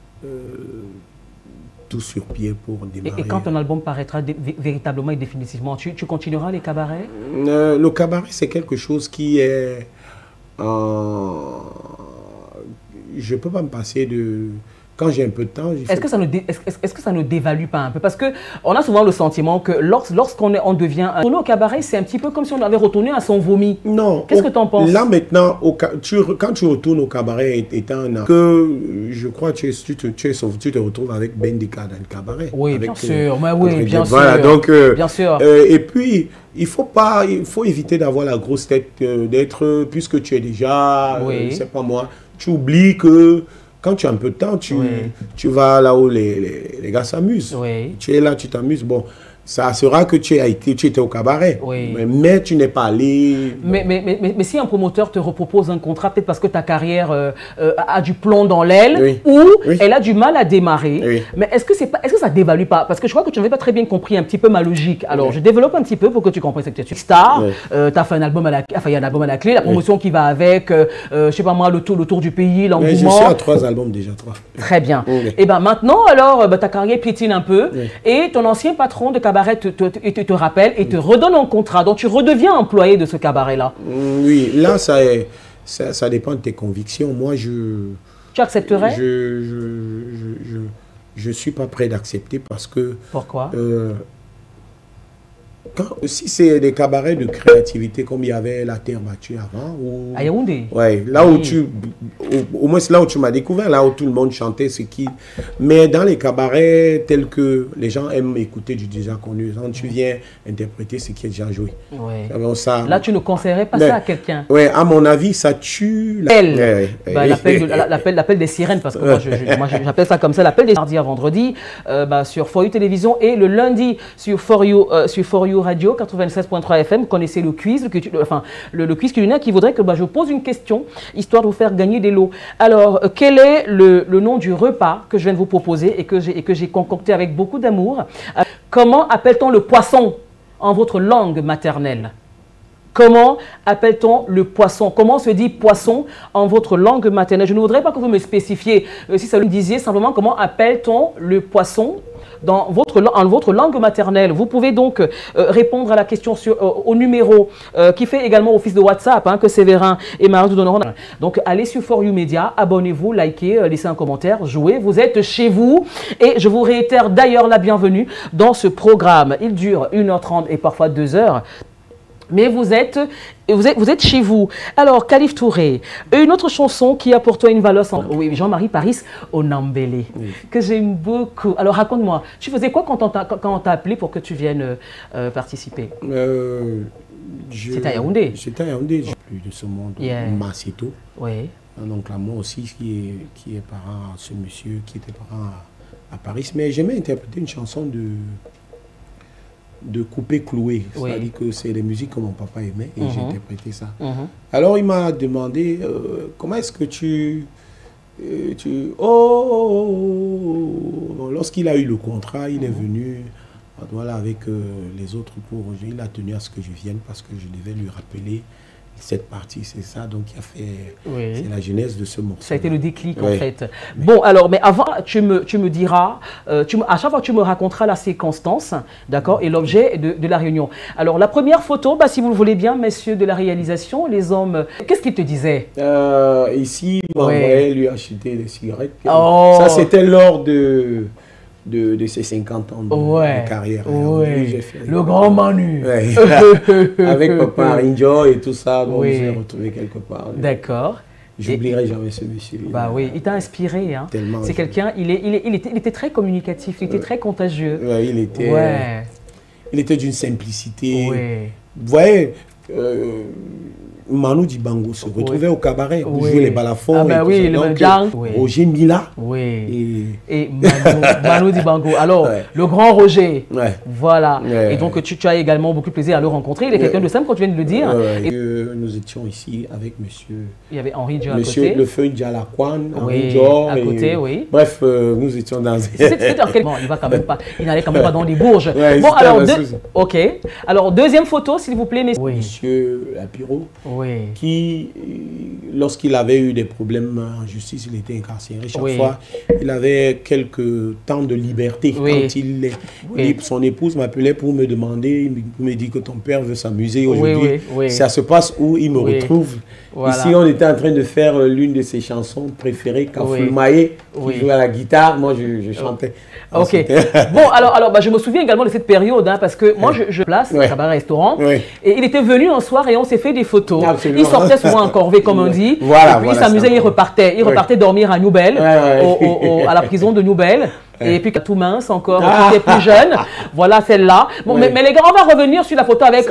tout sur pied pour démarrer. Et quand ton album paraîtra véritablement et définitivement, tu continueras les cabarets? Le cabaret, c'est quelque chose qui est... je ne peux pas me passer de... Quand j'ai un peu de temps... Est-ce que ça ne dévalue pas un peu? Parce qu'on a souvent le sentiment que lorsqu'on devient... Retourner au cabaret, c'est un petit peu comme si on avait retourné à son vomi. Non. Qu'est-ce que tu en penses? Là, maintenant, quand tu retournes au cabaret étant un... je crois que tu te retrouves avec Bendika dans le cabaret. Oui, bien sûr. Bien sûr. Voilà, donc... bien sûr. Et puis... Il faut éviter d'avoir la grosse tête, puisque tu es déjà, c'est pas moi, tu oublies que quand tu as un peu de temps, tu vas là où les gars s'amusent. Oui. Tu es là, tu t'amuses. Bon, ça sera que tu étais au cabaret, mais tu n'es pas allé. Mais si un promoteur te repropose un contrat, peut-être parce que ta carrière a du plomb dans l'aile, ou elle a du mal à démarrer, mais est-ce que ça dévalue pas? Parce que je crois que tu n'avais pas très bien compris un petit peu ma logique. Alors, je développe un petit peu pour que tu comprennes. C'est que tu es star, tu as fait un album à la clé, la promotion qui va avec, je sais pas moi, le tour du pays, l'engouement. Je suis à 3 albums déjà, 3. Très bien. Et bien maintenant, alors, ta carrière piétine un peu, et ton ancien patron de cabaret te rappelle et te redonne un contrat. Donc, tu redeviens employé de ce cabaret-là. Oui, là, ça dépend de tes convictions. Moi, Tu accepterais? Je suis pas prêt d'accepter parce que... Pourquoi? Si c'est des cabarets de créativité comme il y avait la Terre battue avant, ou... à Yaoundé. Ouais, là où au moins c'est là où tu m'as découvert, là où tout le monde chantait ce qui... Mais dans les cabarets tels que les gens aiment écouter du déjà connu, quand tu viens interpréter ce qui est déjà joué. Ouais. Alors, ça... Là, tu ne conseillerais pas ça à quelqu'un? Ouais, à mon avis, ça tue... L'appel des sirènes, parce que moi j'appelle ça comme ça, l'appel des mardi à vendredi, sur For You Télévision, et le lundi sur For You Radio 96.3 FM. Vous connaissez le quiz, le quiz culinaire qui voudrait que je pose une question, histoire de vous faire gagner des lots. Alors, quel est le nom du repas que je viens de vous proposer et que j'ai concocté avec beaucoup d'amour? Comment appelle-t-on le poisson en votre langue maternelle? Comment appelle-t-on le poisson? Comment se dit poisson en votre langue maternelle? Je ne voudrais pas que vous me spécifiez, si ça vous disiez simplement comment appelle-t-on le poisson en votre langue maternelle. Vous pouvez donc répondre à la question au numéro qui fait également office de WhatsApp, que Séverin et Marie vous donneront. Donc allez sur For You Media, abonnez-vous, likez, laissez un commentaire, jouez, vous êtes chez vous. Et je vous réitère d'ailleurs la bienvenue dans ce programme. Il dure 1h30 et parfois 2h. Mais vous êtes chez vous. Alors, Khalif Touré, une autre chanson qui a pour toi une valeur... Oui, Jean-Marie Paris au Nambélé, que j'aime beaucoup. Alors, raconte-moi, tu faisais quoi quand on t'a appelé pour que tu viennes participer? C'était à Yaoundé. C'était à Yaoundé, j'ai plus de ce monde, Masseto. Oui. Donc là, moi aussi, qui est parent à ce monsieur, qui était parent à Paris. Mais j'aimais interpréter une chanson de couper cloué, c'est-à-dire que c'est des musiques que mon papa aimait et j'ai interprété ça. Alors il m'a demandé comment est-ce que lorsqu'il a eu le contrat, il est venu voilà, avec les autres il a tenu à ce que je vienne parce que je devais lui rappeler cette partie, c'est ça, donc il a fait, c'est la genèse de ce morceau. Ça a été le déclic en fait. Bon, alors, mais avant, tu me diras, à chaque fois tu me raconteras la circonstance, d'accord, et l'objet de la réunion. Alors, la première photo, si vous le voulez bien, messieurs de la réalisation, les hommes, qu'est-ce qu'ils te disaient? Ici, il m'envoyait lui acheter des cigarettes. Ça, c'était lors de ses 50 ans de carrière. Le grand Manu. Avec Papa Rinjo et tout ça, donc j'ai retrouvé quelque part. D'accord. J'oublierai jamais ce monsieur. Oui, il t'a inspiré. C'est quelqu'un, il était très communicatif, il était très contagieux. Il était d'une simplicité. Vous voyez, Manu Dibango se retrouvait au cabaret pour jouer les balafons. Ah ben oui, le Roger Mila. Et Manu Dibango. Alors, le grand Roger. Voilà. Et donc, tu as également beaucoup de plaisir à le rencontrer. Il est quelqu'un de simple, quand tu viens de le dire. Et nous étions ici avec monsieur... Il y avait Henri Dior à côté. Le feu Dialakwan, Henri Dior. À côté, oui. Bref, nous étions dans... Il n'allait quand même pas dans les Bourges. Bon, alors, ok. Alors, deuxième photo, s'il vous plaît, messieurs. Monsieur Lapiro, qui, lorsqu'il avait eu des problèmes en justice, il était incarcéré. Chaque fois, il avait quelques temps de liberté. Quand il est libre, son épouse m'appelait pour me demander, il me dit que ton père veut s'amuser aujourd'hui. Ça se passe où il me retrouve. Ici, on était en train de faire l'une de ses chansons préférées, Kafoulmaye, qui jouait à la guitare. Moi, je chantais. Ok. Bon, alors je me souviens également de cette période, parce que moi, je place cabaret restaurant, et il était venu un soir et on s'est fait des photos. Absolument. Il sortait souvent en corvée, comme on dit, et puis il s'amusait, il repartait. Il repartait dormir à Nouvelle, à la prison de Nouvelle. Et puis tout mince encore, qui est plus jeune. Voilà celle-là. Bon, mais les gars, on va revenir sur la photo avec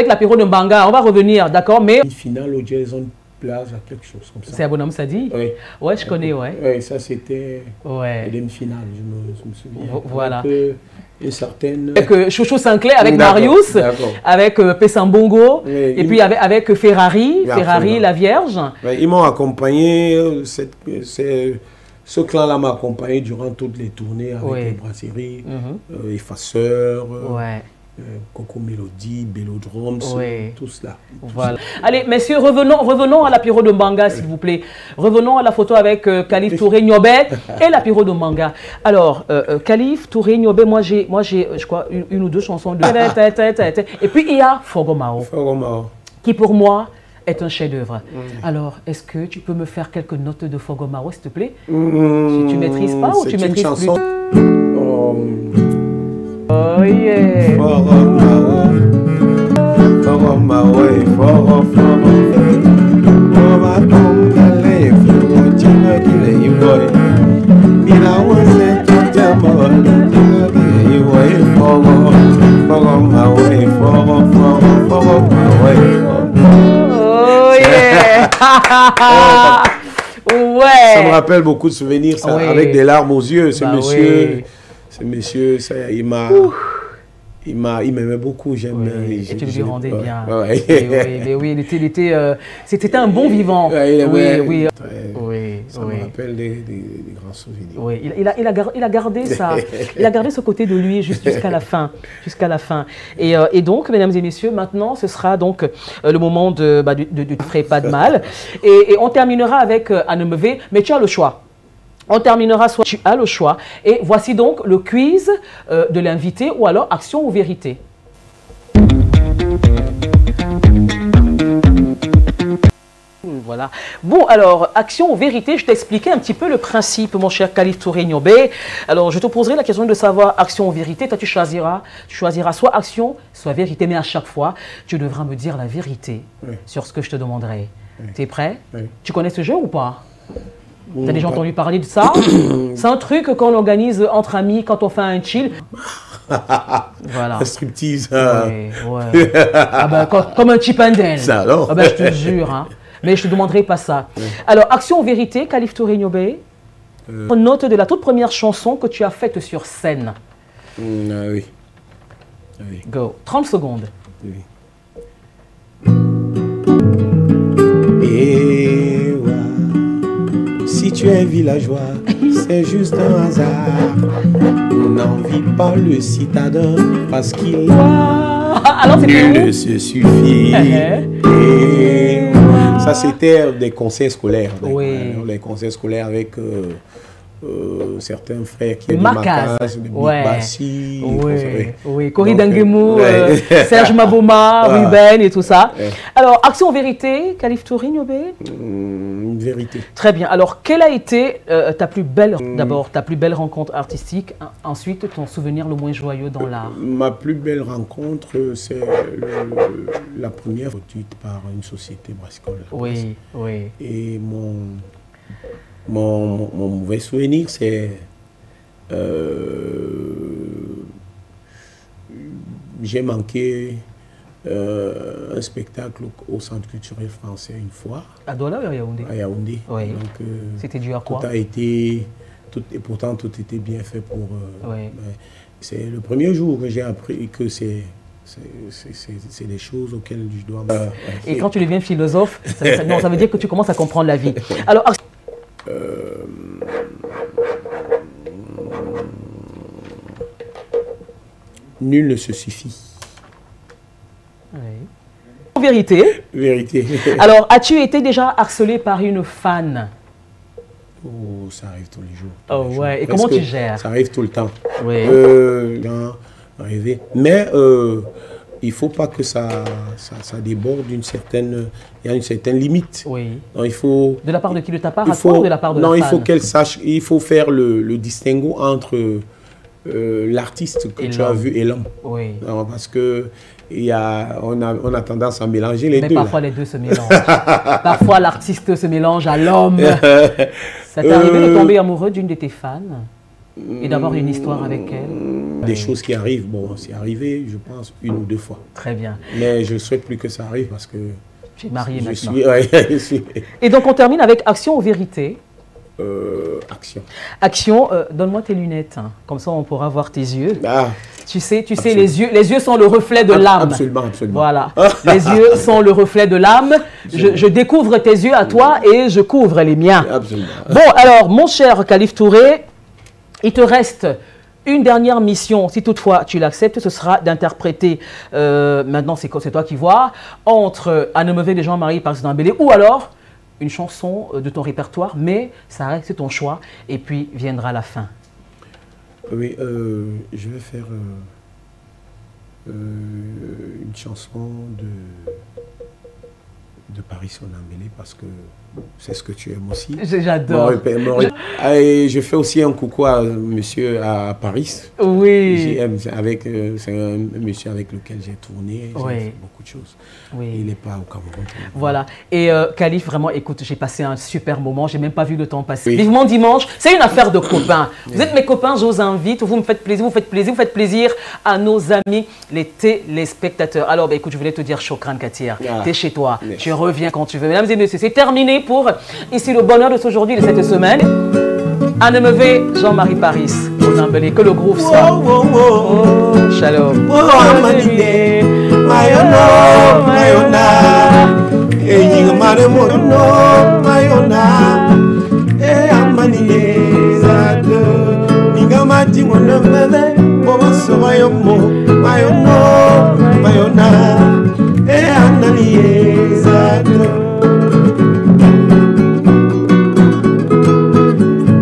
l'apéro de Mbanga. On va revenir, d'accord, mais... Une finale au Jason Plaza, quelque chose comme ça. C'est un bonhomme, ça dit? Oui. Ouais, je connais, Oui, ça c'était la demi-finale, je me souviens. Voilà. Et certaines... Avec Chouchou Sinclair, avec Marius, avec Pessambongo, et puis avec Ferrari, la Vierge. Ils m'ont accompagné, ce clan-là m'a accompagné durant toutes les tournées avec les brasseries, Effaceurs, Coco Mélodie, Bélodrome, tout cela. Voilà. Allez, messieurs, revenons à l'apéro de Mbanga, s'il vous plaît. Revenons à la photo avec Khalif Touré Niobé et l'apéro de Mbanga. Alors, Khalif Touré Niobé, moi j'ai, je crois, une ou deux chansons de... Et puis il y a Fogomao, qui pour moi est un chef-d'œuvre. Alors, est-ce que tu peux me faire quelques notes de Fogomao, s'il te plaît? Si tu maîtrises pas ou tu maîtrises plus? Oh yeah. Ça me rappelle beaucoup de souvenirs, ça, avec des larmes aux yeux. Ce monsieur, ça, il m'aimait beaucoup, j'aime. Et tu lui rendais bien. C'était un bon vivant. Ça me rappelle des grands souvenirs. Oui, il a gardé ça. Il a gardé ce côté de lui jusqu'à la fin. Et donc, mesdames et messieurs, maintenant, ce sera donc le moment de ferai pas de mal. Et on terminera avec Anemeve, mais tu as le choix. On terminera, soit tu as le choix. Et voici donc le quiz de l'invité ou alors action ou vérité. Voilà. Bon, alors, action ou vérité, je t'expliquais un petit peu le principe, mon cher Khalif Touré Niobé. Alors, je te poserai la question de savoir action ou vérité. Toi, tu choisiras soit action, soit vérité. Mais à chaque fois, tu devras me dire la vérité sur ce que je te demanderai. Tu es prêt? Tu connais ce jeu ou pas? T'as déjà entendu parler de ça? C'est un truc qu'on organise entre amis quand on fait un chill. Voilà. Un striptease. Ah ben, comme un chip and dale. Ça alors? Ah ben, je te jure, hein. Mais je te demanderai pas ça. Alors, action ou vérité, Khalif Touré Niobé. Note de la toute première chanson que tu as faite sur scène. Oui. Go. 30 secondes. Et si tu es villageois, c'est juste un hasard. N'envie pas le citadin parce qu'il ne se suffit. Et ça, c'était des conseils scolaires. Les conseils scolaires avec certains frères qui étaient Macaz, Bassi, Cory Dangemou, Serge Maboma, Ruben et tout ça. Alors, action vérité, Khalif Touré Niobé? Vérité. Très bien. Alors, quelle a été ta plus belle, d'abord, ta plus belle rencontre artistique, ensuite ton souvenir le moins joyeux dans l'art? Ma plus belle rencontre, c'est la première produite par une société brassicole. Et mon mauvais souvenir, c'est j'ai manqué un spectacle au Centre culturel français une fois. À Douala ou à Yaoundé? À Yaoundé. Oui. C'était dû à quoi? Tout a été... et pourtant, tout était bien fait pour... c'est le premier jour que j'ai appris que c'est des choses auxquelles je dois... Et quand tu deviens philosophe, ça veut dire que tu commences à comprendre la vie. Alors... Nul ne se suffit. En vérité. Vérité. Alors, as-tu été déjà harcelé par une fan? Oh, ça arrive tous les jours. Oh ouais, et comment tu gères? Ça arrive tout le temps. Oui. Mais il ne faut pas que ça déborde d'une certaine... Il y a une certaine limite. Oui. Donc, il faut... De la part de qui? De ta part à toi ou de la part de la fan? Non, il faut qu'elle sache, il faut faire le distinguo entre l'artiste que tu as vu et l'homme. Oui. Parce que on a tendance à mélanger les deux. Mais parfois les deux se mélangent. Parfois l'artiste se mélange à l'homme. Ça t'est arrivé de tomber amoureux d'une de tes fans et d'avoir une histoire avec elle? Des choses qui arrivent, bon, c'est arrivé, je pense, 1 ou 2 fois. Très bien. Mais je ne souhaite plus que ça arrive parce que... Tu es marié maintenant. Je suis... Et donc on termine avec Action ou Vérité? Action. Action, donne-moi tes lunettes, hein. Comme ça on pourra voir tes yeux. Ah, tu sais, les yeux sont le reflet de l'âme. Absolument, absolument. Voilà, les yeux sont le reflet de l'âme. Je découvre tes yeux à toi et je couvre les miens. Absolument. Bon, alors, mon cher Khalif Touré, il te reste une dernière mission, si toutefois tu l'acceptes, ce sera d'interpréter, maintenant c'est toi qui vois, entre Anemeve de Jean-Marie Paris Dembélé ou alors une chanson de ton répertoire, mais ça reste ton choix, et puis viendra la fin. Oui, je vais faire une chanson de Paris Dembélé parce que c'est ce que tu aimes aussi. J'adore. Et je fais aussi un coucou à monsieur à Paris. Oui. C'est un monsieur avec lequel j'ai tourné. J'ai fait beaucoup de choses. Oui. Il n'est pas au Cameroun. Voilà. Et Khalif, vraiment, écoute, j'ai passé un super moment. J'ai même pas vu le temps passer. Oui. Vivement dimanche, c'est une affaire de copains. Vous êtes mes copains, je vous invite. Vous me faites plaisir, vous faites plaisir à nos amis, les téléspectateurs. Alors, écoute, je voulais te dire, Chokran Katir, t'es chez toi. Merci. Tu reviens quand tu veux. Mesdames et messieurs, c'est terminé pour ici le bonheur de aujourd'hui, de cette semaine. Anemeve, Jean-Marie Paris, Dembélé, que le groove soit. Shalom.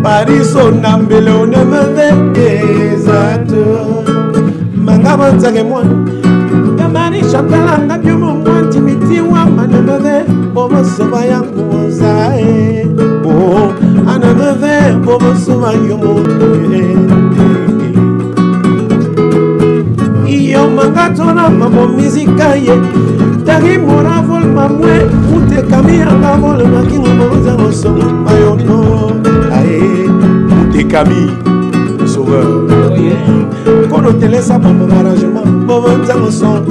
Paris Dembélé Anemeve zato mangaba nzake mwana yamani chakalanga byomo mwanti mitiwa Anemeve bobo soba yangu zae bo Anemeve bobo soba yomo iyo mangatona mamo mizika ye tagi mora vol mamwe ute kamia vol makingo boza osomo mayono Camille, sauveur. Quand on te laisse à mon arrangement, bon, son,